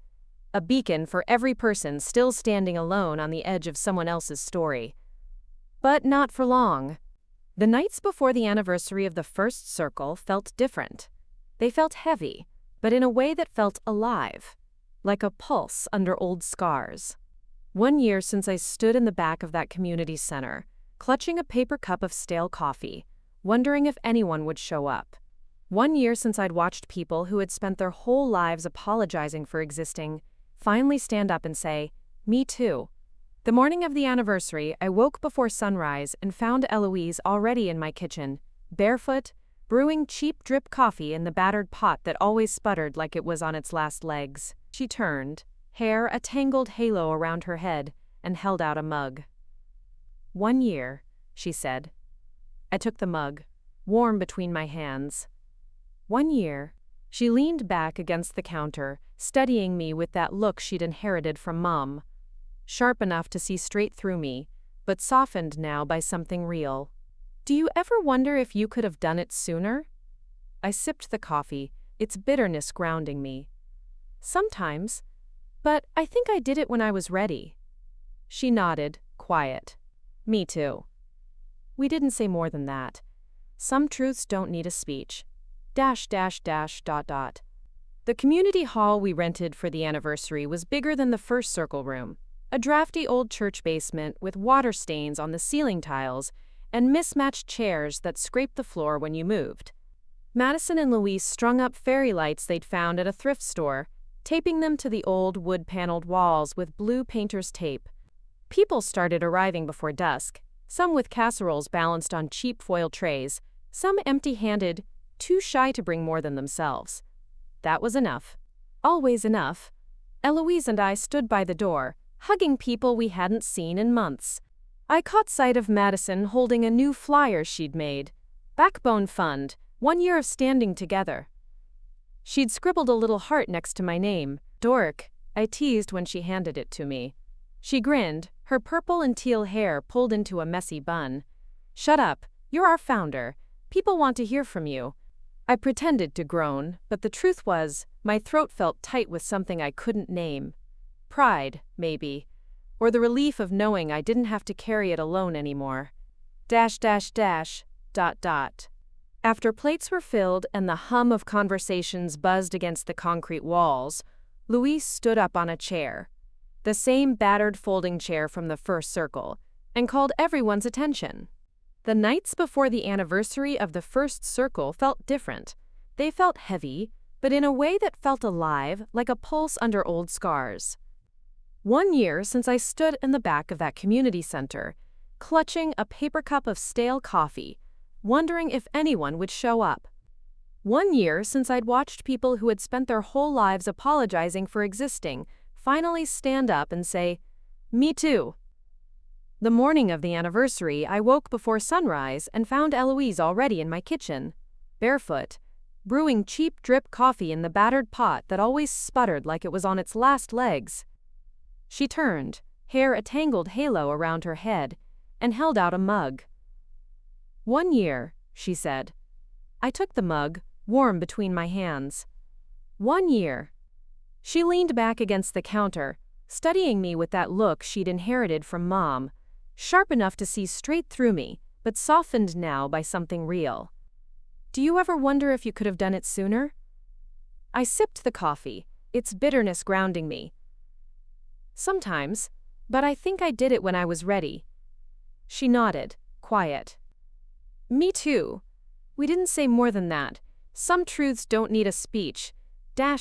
a beacon for every person still standing alone on the edge of someone else's story. But not for long. The nights before the anniversary of the first circle felt different. They felt heavy, but in a way that felt alive, like a pulse under old scars. 1 year since I stood in the back of that community center, clutching a paper cup of stale coffee, wondering if anyone would show up. 1 year since I'd watched people who had spent their whole lives apologizing for existing finally stand up and say, "Me too." The morning of the anniversary, I woke before sunrise and found Eloise already in my kitchen, barefoot, brewing cheap drip coffee in the battered pot that always sputtered like it was on its last legs. She turned, hair a tangled halo around her head, and held out a mug. 1 year, she said. I took the mug, warm between my hands. 1 year. She leaned back against the counter, studying me with that look she'd inherited from Mom. Sharp enough to see straight through me, but softened now by something real. Do you ever wonder if you could have done it sooner? I sipped the coffee, its bitterness grounding me. Sometimes, but I think I did it when I was ready. She nodded, quiet. Me too. We didn't say more than that. Some truths don't need a speech. ... The community hall we rented for the anniversary was bigger than the first circle room, a drafty old church basement with water stains on the ceiling tiles and mismatched chairs that scraped the floor when you moved. Madison and Louise strung up fairy lights they'd found at a thrift store, taping them to the old wood-paneled walls with blue painter's tape. People started arriving before dusk, some with casseroles balanced on cheap foil trays, some empty-handed, too shy to bring more than themselves. That was enough. Always enough. Eloise and I stood by the door, hugging people we hadn't seen in months. I caught sight of Madison holding a new flyer she'd made. Backbone Fund, 1 year of standing together. She'd scribbled a little heart next to my name. Dork, I teased when she handed it to me. She grinned, her purple and teal hair pulled into a messy bun. Shut up, you're our founder. People want to hear from you. I pretended to groan, but the truth was, my throat felt tight with something I couldn't name. Pride, maybe. Or the relief of knowing I didn't have to carry it alone anymore. ... After plates were filled and the hum of conversations buzzed against the concrete walls, Louise stood up on a chair. The same battered folding chair from the first circle, and called everyone's attention. The nights before the anniversary of the first circle felt different. They felt heavy, but in a way that felt alive, like a pulse under old scars. 1 year since I stood in the back of that community center, clutching a paper cup of stale coffee, wondering if anyone would show up. 1 year since I'd watched people who had spent their whole lives apologizing for existing finally stand up and say, "Me too." The morning of the anniversary, I woke before sunrise and found Eloise already in my kitchen, barefoot, brewing cheap drip coffee in the battered pot that always sputtered like it was on its last legs. She turned, hair a tangled halo around her head, and held out a mug. "1 year," she said. I took the mug, warm between my hands. 1 year. She leaned back against the counter, studying me with that look she'd inherited from Mom, sharp enough to see straight through me, but softened now by something real. "Do you ever wonder if you could have done it sooner?" I sipped the coffee, its bitterness grounding me. "Sometimes, but I think I did it when I was ready." She nodded, quiet. "Me too. We didn't say more than that. Some truths don't need a speech. .. The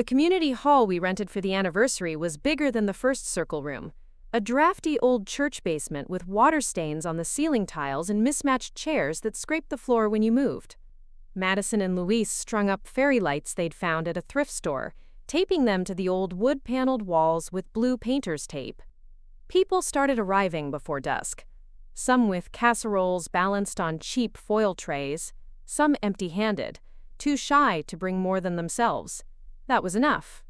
community hall we rented for the anniversary was bigger than the first circle room. A drafty old church basement with water stains on the ceiling tiles and mismatched chairs that scraped the floor when you moved. Madison and Louise strung up fairy lights they'd found at a thrift store, taping them to the old wood-paneled walls with blue painter's tape. People started arriving before dusk. Some with casseroles balanced on cheap foil trays, some empty-handed, too shy to bring more than themselves. That was enough.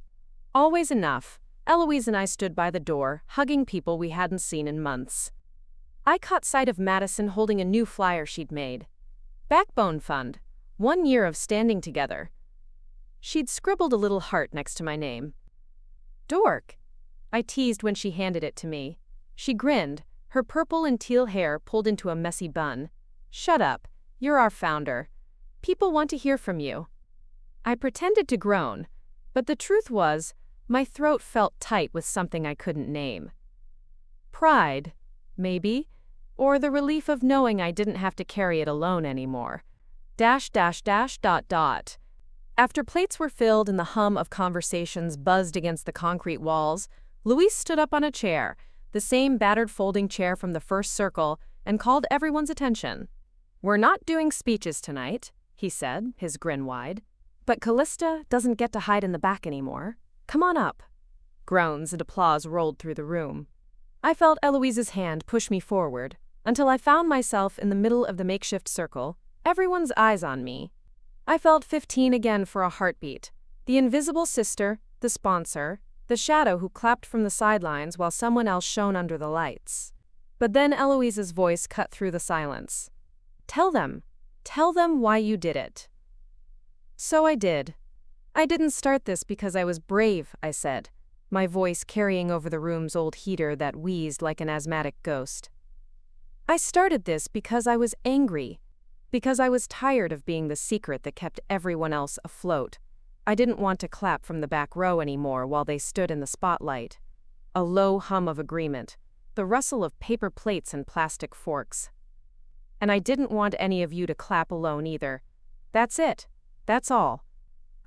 Always enough. Eloise and I stood by the door, hugging people we hadn't seen in months. I caught sight of Madison holding a new flyer she'd made. Backbone Fund. 1 year of standing together. She'd scribbled a little heart next to my name. "Dork," I teased when she handed it to me. She grinned, her purple and teal hair pulled into a messy bun. "Shut up. You're our founder. People want to hear from you." I pretended to groan, but the truth was, my throat felt tight with something I couldn't name. Pride, maybe, or the relief of knowing I didn't have to carry it alone anymore. ... After plates were filled and the hum of conversations buzzed against the concrete walls, Louise stood up on a chair, the same battered folding chair from the first circle, and called everyone's attention. "We're not doing speeches tonight," he said, his grin wide. "But Callista doesn't get to hide in the back anymore. Come on up." Groans and applause rolled through the room. I felt Eloise's hand push me forward, until I found myself in the middle of the makeshift circle, everyone's eyes on me. I felt 15 again for a heartbeat. The invisible sister, the sponsor, the shadow who clapped from the sidelines while someone else shone under the lights. But then Eloise's voice cut through the silence. Tell them why you did it." So I did. "I didn't start this because I was brave," I said, my voice carrying over the room's old heater that wheezed like an asthmatic ghost. "I started this because I was angry, because I was tired of being the secret that kept everyone else afloat. I didn't want to clap from the back row anymore while they stood in the spotlight. A low hum of agreement, the rustle of paper plates and plastic forks. And I didn't want any of you to clap alone either. That's it. That's all.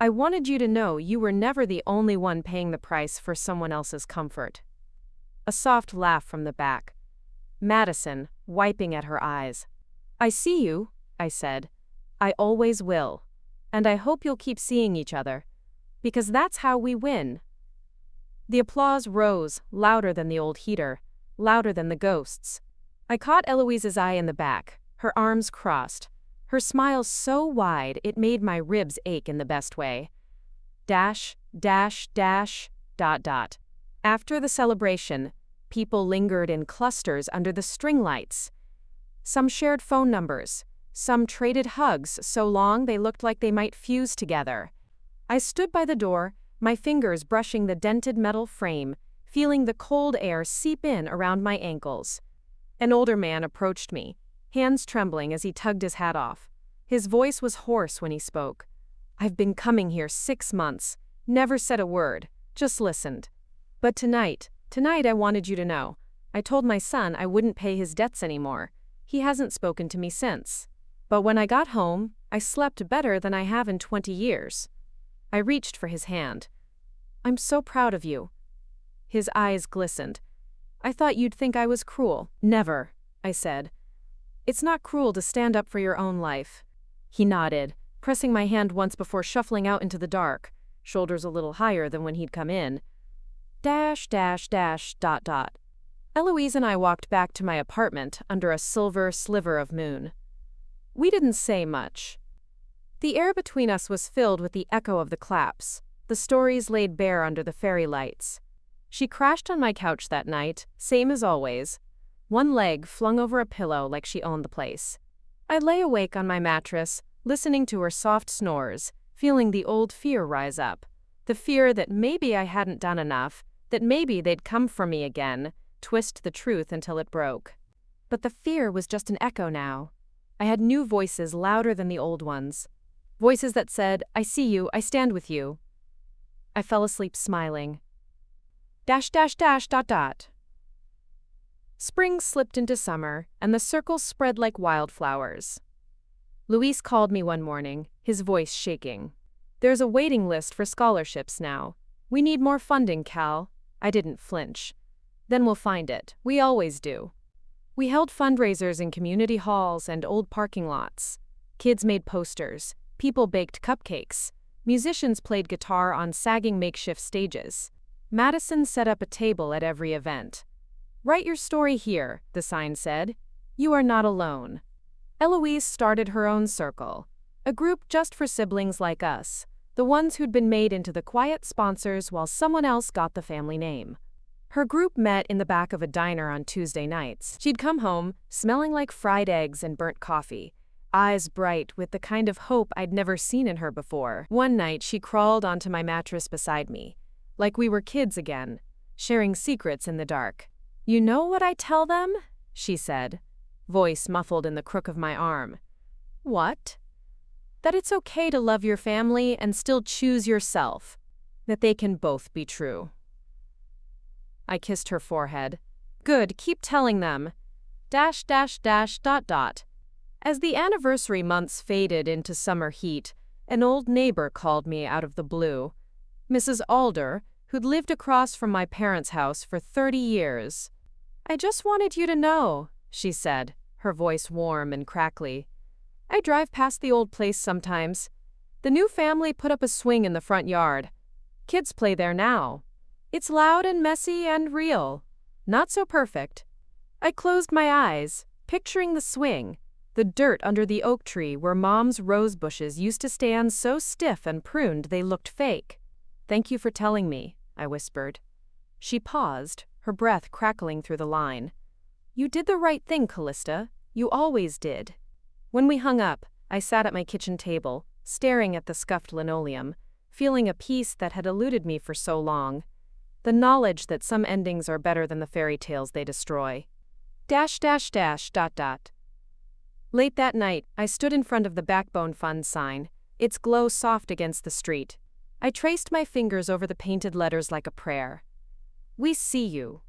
I wanted you to know you were never the only one paying the price for someone else's comfort." A soft laugh from the back. Madison, wiping at her eyes. "I see you," I said. "I always will. And I hope you'll keep seeing each other. Because that's how we win." The applause rose, louder than the old heater, louder than the ghosts. I caught Eloise's eye in the back, her arms crossed, her smile so wide it made my ribs ache in the best way. ... After the celebration, people lingered in clusters under the string lights. Some shared phone numbers. Some traded hugs so long they looked like they might fuse together. I stood by the door, my fingers brushing the dented metal frame, feeling the cold air seep in around my ankles. An older man approached me, hands trembling as he tugged his hat off. His voice was hoarse when he spoke. "I've been coming here 6 months, never said a word, just listened. But tonight, Tonight I wanted you to know. I told my son I wouldn't pay his debts anymore. He hasn't spoken to me since. But when I got home, I slept better than I have in 20 years. I reached for his hand. I'm so proud of you. His eyes glistened. I thought you'd think I was cruel. Never, I said. It's not cruel to stand up for your own life. He nodded, pressing my hand once before shuffling out into the dark, shoulders a little higher than when he'd come in. Eloise and I walked back to my apartment under a silver sliver of moon. We didn't say much. The air between us was filled with the echo of the claps, the stories laid bare under the fairy lights. She crashed on my couch that night, same as always, one leg flung over a pillow like she owned the place. I lay awake on my mattress, listening to her soft snores, feeling the old fear rise up, the fear that maybe I hadn't done enough, that maybe they'd come for me again, twist the truth until it broke. But the fear was just an echo now. I had new voices louder than the old ones. Voices that said, I see you, I stand with you. I fell asleep smiling. Spring slipped into summer, and the circles spread like wildflowers. Luis called me one morning, his voice shaking. There's a waiting list for scholarships now. We need more funding, Cal. I didn't flinch. Then we'll find it. We always do. We held fundraisers in community halls and old parking lots. Kids made posters. People baked cupcakes. Musicians played guitar on sagging makeshift stages. Madison set up a table at every event. Write your story here, the sign said. You are not alone. Eloise started her own circle, a group just for siblings like us, the ones who'd been made into the quiet sponsors while someone else got the family name. Her group met in the back of a diner on Tuesday nights. She'd come home, smelling like fried eggs and burnt coffee, eyes bright with the kind of hope I'd never seen in her before. One night she crawled onto my mattress beside me, like we were kids again, sharing secrets in the dark. You know what I tell them? She said, voice muffled in the crook of my arm. What? That it's okay to love your family and still choose yourself. That they can both be true. I kissed her forehead. Good, keep telling them. As the anniversary months faded into summer heat, an old neighbor called me out of the blue. Mrs. Alder, who'd lived across from my parents' house for 30 years. I just wanted you to know, she said, her voice warm and crackly. I drive past the old place sometimes. The new family put up a swing in the front yard. Kids play there now. It's loud and messy and real. Not so perfect. I closed my eyes, picturing the swing, the dirt under the oak tree where Mom's rose bushes used to stand so stiff and pruned they looked fake. Thank you for telling me, I whispered. She paused, her breath crackling through the line. You did the right thing, Callista. You always did. When we hung up, I sat at my kitchen table, staring at the scuffed linoleum, feeling a peace that had eluded me for so long. The knowledge that some endings are better than the fairy tales they destroy. Late that night, I stood in front of the Backbone Fund sign, its glow soft against the street. I traced my fingers over the painted letters like a prayer. We see you.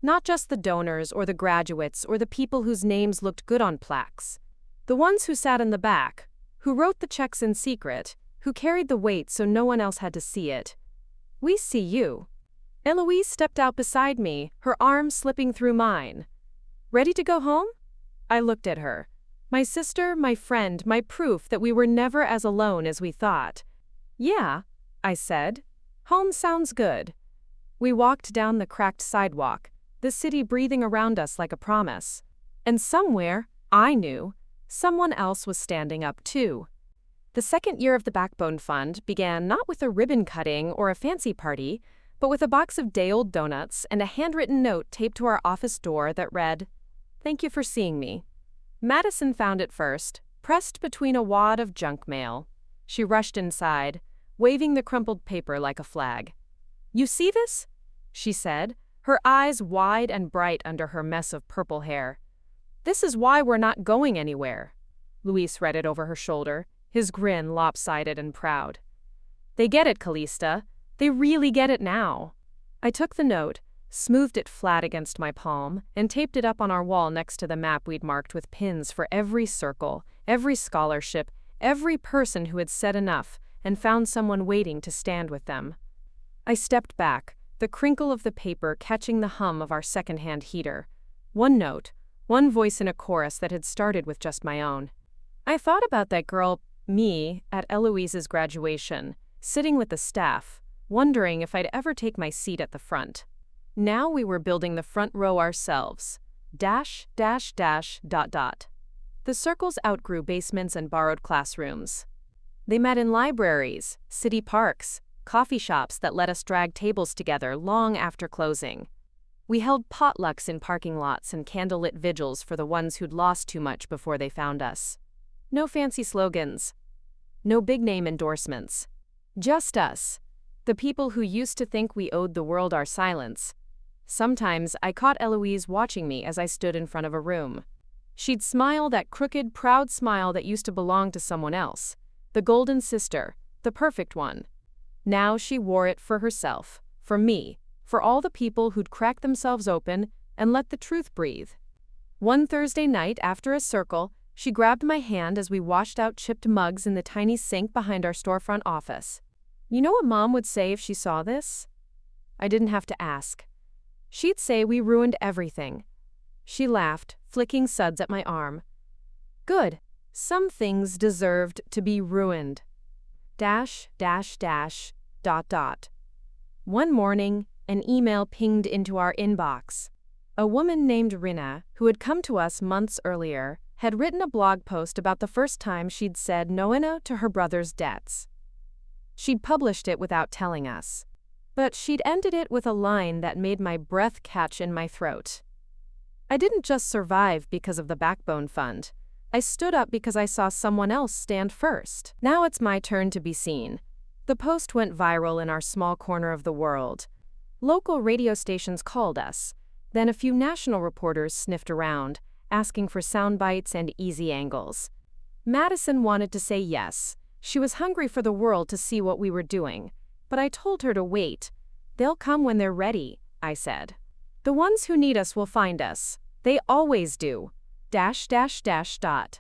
Not just the donors or the graduates or the people whose names looked good on plaques. The ones who sat in the back, who wrote the checks in secret, who carried the weight so no one else had to see it. We see you. Eloise stepped out beside me, her arm slipping through mine. Ready to go home? I looked at her. My sister, my friend, my proof that we were never as alone as we thought. Yeah, I said. Home sounds good. We walked down the cracked sidewalk, the city breathing around us like a promise. And somewhere, I knew, someone else was standing up too. The second year of the Backbone Fund began not with a ribbon cutting or a fancy party, but with a box of day-old donuts and a handwritten note taped to our office door that read, "Thank you for seeing me." Madison found it first, pressed between a wad of junk mail. She rushed inside, waving the crumpled paper like a flag. "You see this?" she said, her eyes wide and bright under her mess of purple hair. "This is why we're not going anywhere." Luis read it over her shoulder, his grin lopsided and proud. "They get it, Callista. They really get it now." I took the note, smoothed it flat against my palm, and taped it up on our wall next to the map we'd marked with pins for every circle, every scholarship, every person who had said enough and found someone waiting to stand with them. I stepped back, the crinkle of the paper catching the hum of our second-hand heater. One note, one voice in a chorus that had started with just my own. I thought about that girl, me, at Eloise's graduation, sitting with the staff, wondering if I'd ever take my seat at the front. Now we were building the front row ourselves. Dash, dash, dash, dot, dot. The circles outgrew basements and borrowed classrooms. They met in libraries, city parks, coffee shops that let us drag tables together long after closing. We held potlucks in parking lots and candlelit vigils for the ones who'd lost too much before they found us. No fancy slogans. No big-name endorsements. Just us, the people who used to think we owed the world our silence. Sometimes I caught Eloise watching me as I stood in front of a room. She'd smile that crooked, proud smile that used to belong to someone else. The golden sister, the perfect one. Now she wore it for herself, for me, for all the people who'd cracked themselves open and let the truth breathe. One Thursday night after a circle, she grabbed my hand as we washed out chipped mugs in the tiny sink behind our storefront office. You know what Mom would say if she saw this? I didn't have to ask. She'd say we ruined everything. She laughed, flicking suds at my arm. Good. Some things deserved to be ruined. Dash, dash, dash, dot, dot. One morning, an email pinged into our inbox. A woman named Rina, who had come to us months earlier, had written a blog post about the first time she'd said no to her brother's debts. She'd published it without telling us. But she'd ended it with a line that made my breath catch in my throat. I didn't just survive because of the Backbone Fund. I stood up because I saw someone else stand first. Now it's my turn to be seen. The post went viral in our small corner of the world. Local radio stations called us. Then a few national reporters sniffed around, asking for sound bites and easy angles. Madison wanted to say yes. She was hungry for the world to see what we were doing. But I told her to wait. They'll come when they're ready, I said. The ones who need us will find us. They always do. Dash, dash, dash, dot.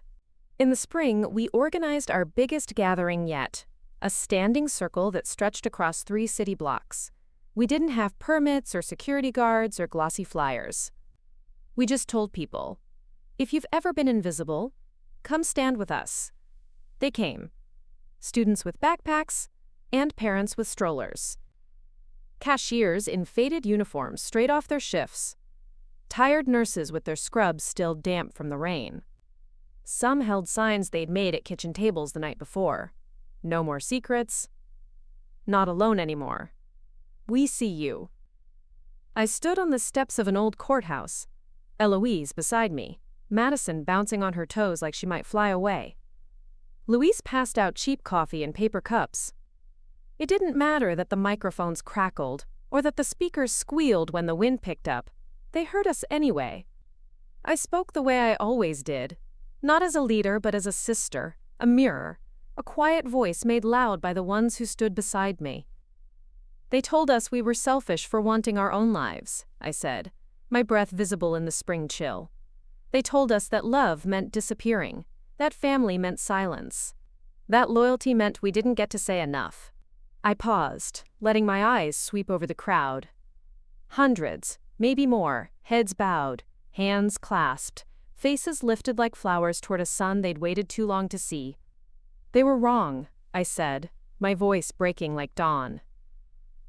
In the spring, we organized our biggest gathering yet. A standing circle that stretched across 3 city blocks. We didn't have permits or security guards or glossy flyers. We just told people, if you've ever been invisible, come stand with us. They came. Students with backpacks and parents with strollers. Cashiers in faded uniforms straight off their shifts. Tired nurses with their scrubs still damp from the rain. Some held signs they'd made at kitchen tables the night before. No more secrets. Not alone anymore. We see you. I stood on the steps of an old courthouse. Eloise beside me, Madison bouncing on her toes like she might fly away. Louise passed out cheap coffee in paper cups. It didn't matter that the microphones crackled or that the speakers squealed when the wind picked up. They heard us anyway. I spoke the way I always did, not as a leader but as a sister, a mirror, a quiet voice made loud by the ones who stood beside me. They told us we were selfish for wanting our own lives, I said, my breath visible in the spring chill. They told us that love meant disappearing, that family meant silence, that loyalty meant we didn't get to say enough. I paused, letting my eyes sweep over the crowd. Hundreds, maybe more, heads bowed, hands clasped, faces lifted like flowers toward a sun they'd waited too long to see. They were wrong, I said, my voice breaking like dawn.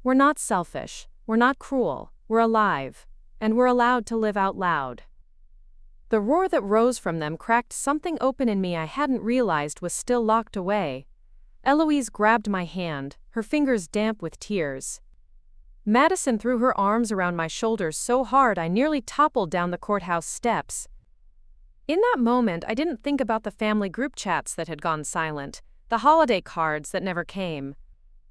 We're not selfish, we're not cruel, we're alive, and we're allowed to live out loud. The roar that rose from them cracked something open in me I hadn't realized was still locked away. Eloise grabbed my hand, her fingers damp with tears. Madison threw her arms around my shoulders so hard I nearly toppled down the courthouse steps. In that moment, I didn't think about the family group chats that had gone silent, the holiday cards that never came.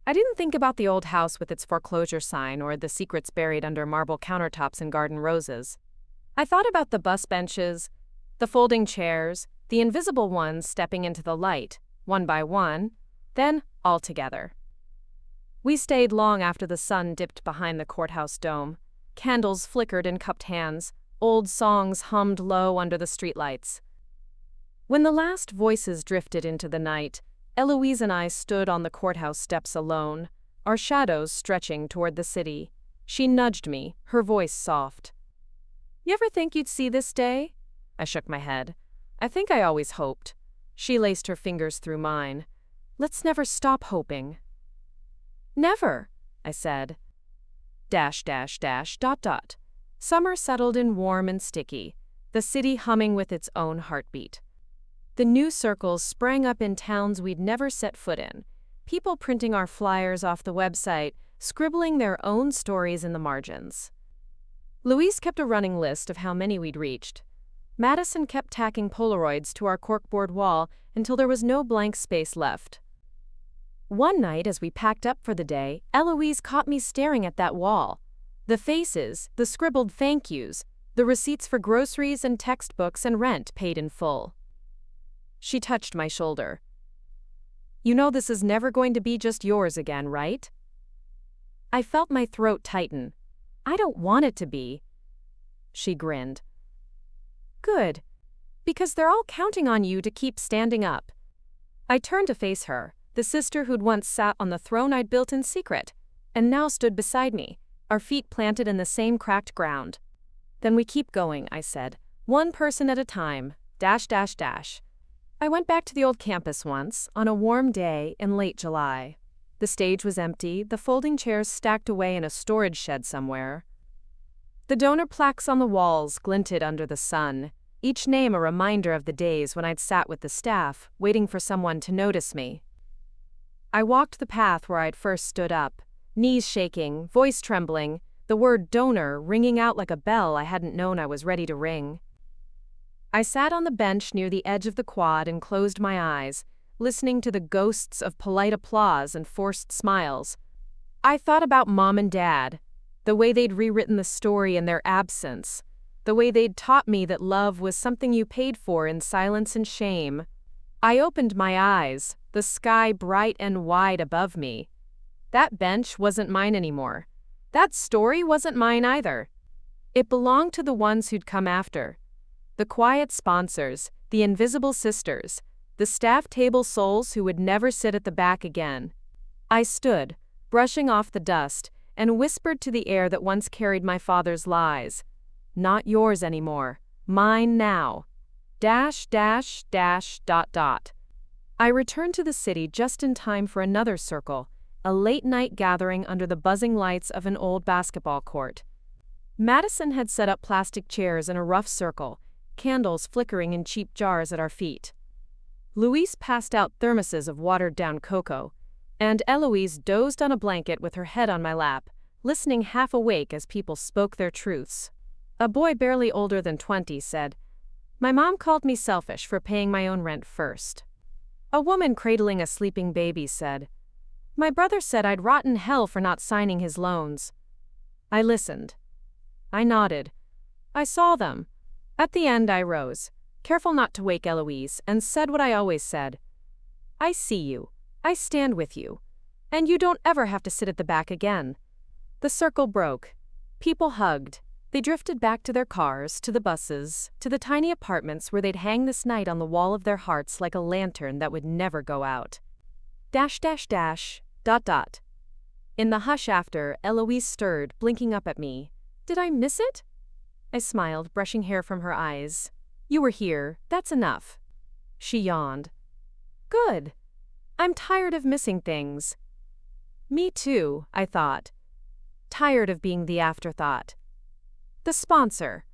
I didn't think about the old house with its foreclosure sign or the secrets buried under marble countertops and garden roses. I thought about the bus benches, the folding chairs, the invisible ones stepping into the light, one by one, then all together. We stayed long after the sun dipped behind the courthouse dome. Candles flickered in cupped hands. Old songs hummed low under the streetlights. When the last voices drifted into the night, Eloise and I stood on the courthouse steps alone, our shadows stretching toward the city. She nudged me, her voice soft. "You ever think you'd see this day?" I shook my head. "I think I always hoped." She laced her fingers through mine. "Let's never stop hoping." "Never," I said. ... Summer settled in warm and sticky, the city humming with its own heartbeat. The new circles sprang up in towns we'd never set foot in, people printing our flyers off the website, scribbling their own stories in the margins. Louise kept a running list of how many we'd reached. Madison kept tacking Polaroids to our corkboard wall until there was no blank space left. One night, as we packed up for the day, Eloise caught me staring at that wall. The faces, the scribbled thank yous, the receipts for groceries and textbooks and rent paid in full. She touched my shoulder. "You know this is never going to be just yours again, right?" I felt my throat tighten. "I don't want it to be." She grinned. "Good. Because they're all counting on you to keep standing up." I turned to face her, the sister who'd once sat on the throne I'd built in secret, and now stood beside me, our feet planted in the same cracked ground. "Then we keep going," I said, "one person at a time, .. I went back to the old campus once, on a warm day in late July. The stage was empty, the folding chairs stacked away in a storage shed somewhere. The donor plaques on the walls glinted under the sun, each name a reminder of the days when I'd sat with the staff, waiting for someone to notice me. I walked the path where I'd first stood up, knees shaking, voice trembling, the word donor ringing out like a bell I hadn't known I was ready to ring. I sat on the bench near the edge of the quad and closed my eyes, listening to the ghosts of polite applause and forced smiles. I thought about Mom and Dad, the way they'd rewritten the story in their absence, the way they'd taught me that love was something you paid for in silence and shame. I opened my eyes, the sky bright and wide above me. That bench wasn't mine anymore. That story wasn't mine either. It belonged to the ones who'd come after. The quiet sponsors, the invisible sisters, the staff table souls who would never sit at the back again. I stood, brushing off the dust, and whispered to the air that once carried my father's lies. "Not yours anymore. Mine now. .. I returned to the city just in time for another circle, a late-night gathering under the buzzing lights of an old basketball court. Madison had set up plastic chairs in a rough circle, candles flickering in cheap jars at our feet. Louise passed out thermoses of watered-down cocoa, and Eloise dozed on a blanket with her head on my lap, listening half awake as people spoke their truths. A boy barely older than 20 said, "My mom called me selfish for paying my own rent first." A woman cradling a sleeping baby said, "My brother said I'd rot in hell for not signing his loans." I listened. I nodded. I saw them. At the end I rose, careful not to wake Eloise, and said what I always said. "I see you. I stand with you. And you don't ever have to sit at the back again." The circle broke. People hugged. They drifted back to their cars, to the buses, to the tiny apartments where they'd hang this night on the wall of their hearts like a lantern that would never go out. ... In the hush after, Eloise stirred, blinking up at me. "Did I miss it?" I smiled, brushing hair from her eyes. "You were here, that's enough." She yawned. "Good. I'm tired of missing things." Me too, I thought. Tired of being the afterthought. The sponsor.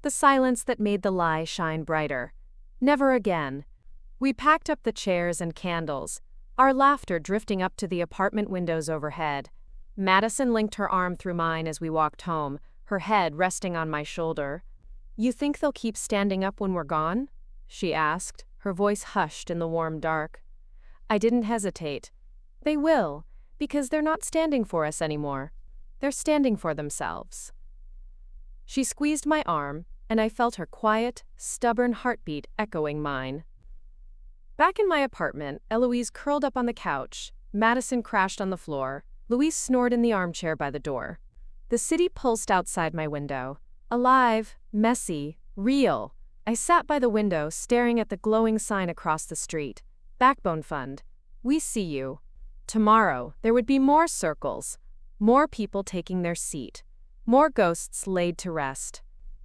The silence that made the lie shine brighter. Never again. We packed up the chairs and candles, our laughter drifting up to the apartment windows overhead. Madison linked her arm through mine as we walked home, her head resting on my shoulder. "You think they'll keep standing up when we're gone?" she asked, her voice hushed in the warm dark. I didn't hesitate. They will, because they're not standing for us anymore. They're standing for themselves. She squeezed my arm, and I felt her quiet, stubborn heartbeat echoing mine. Back in my apartment, Eloise curled up on the couch, Madison crashed on the floor, Louise snored in the armchair by the door. The city pulsed outside my window. Alive, messy, real. I sat by the window staring at the glowing sign across the street. Backbone Fund. We see you. Tomorrow, there would be more circles. More people taking their seat. More ghosts laid to rest.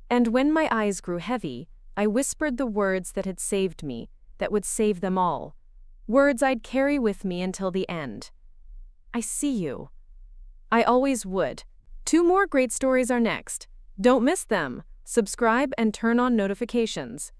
And when my eyes grew heavy, I whispered the words that had saved me, that would save them all. Words I'd carry with me until the end. I see you. I always would. 2 more great stories are next. Don't miss them. Subscribe and turn on notifications.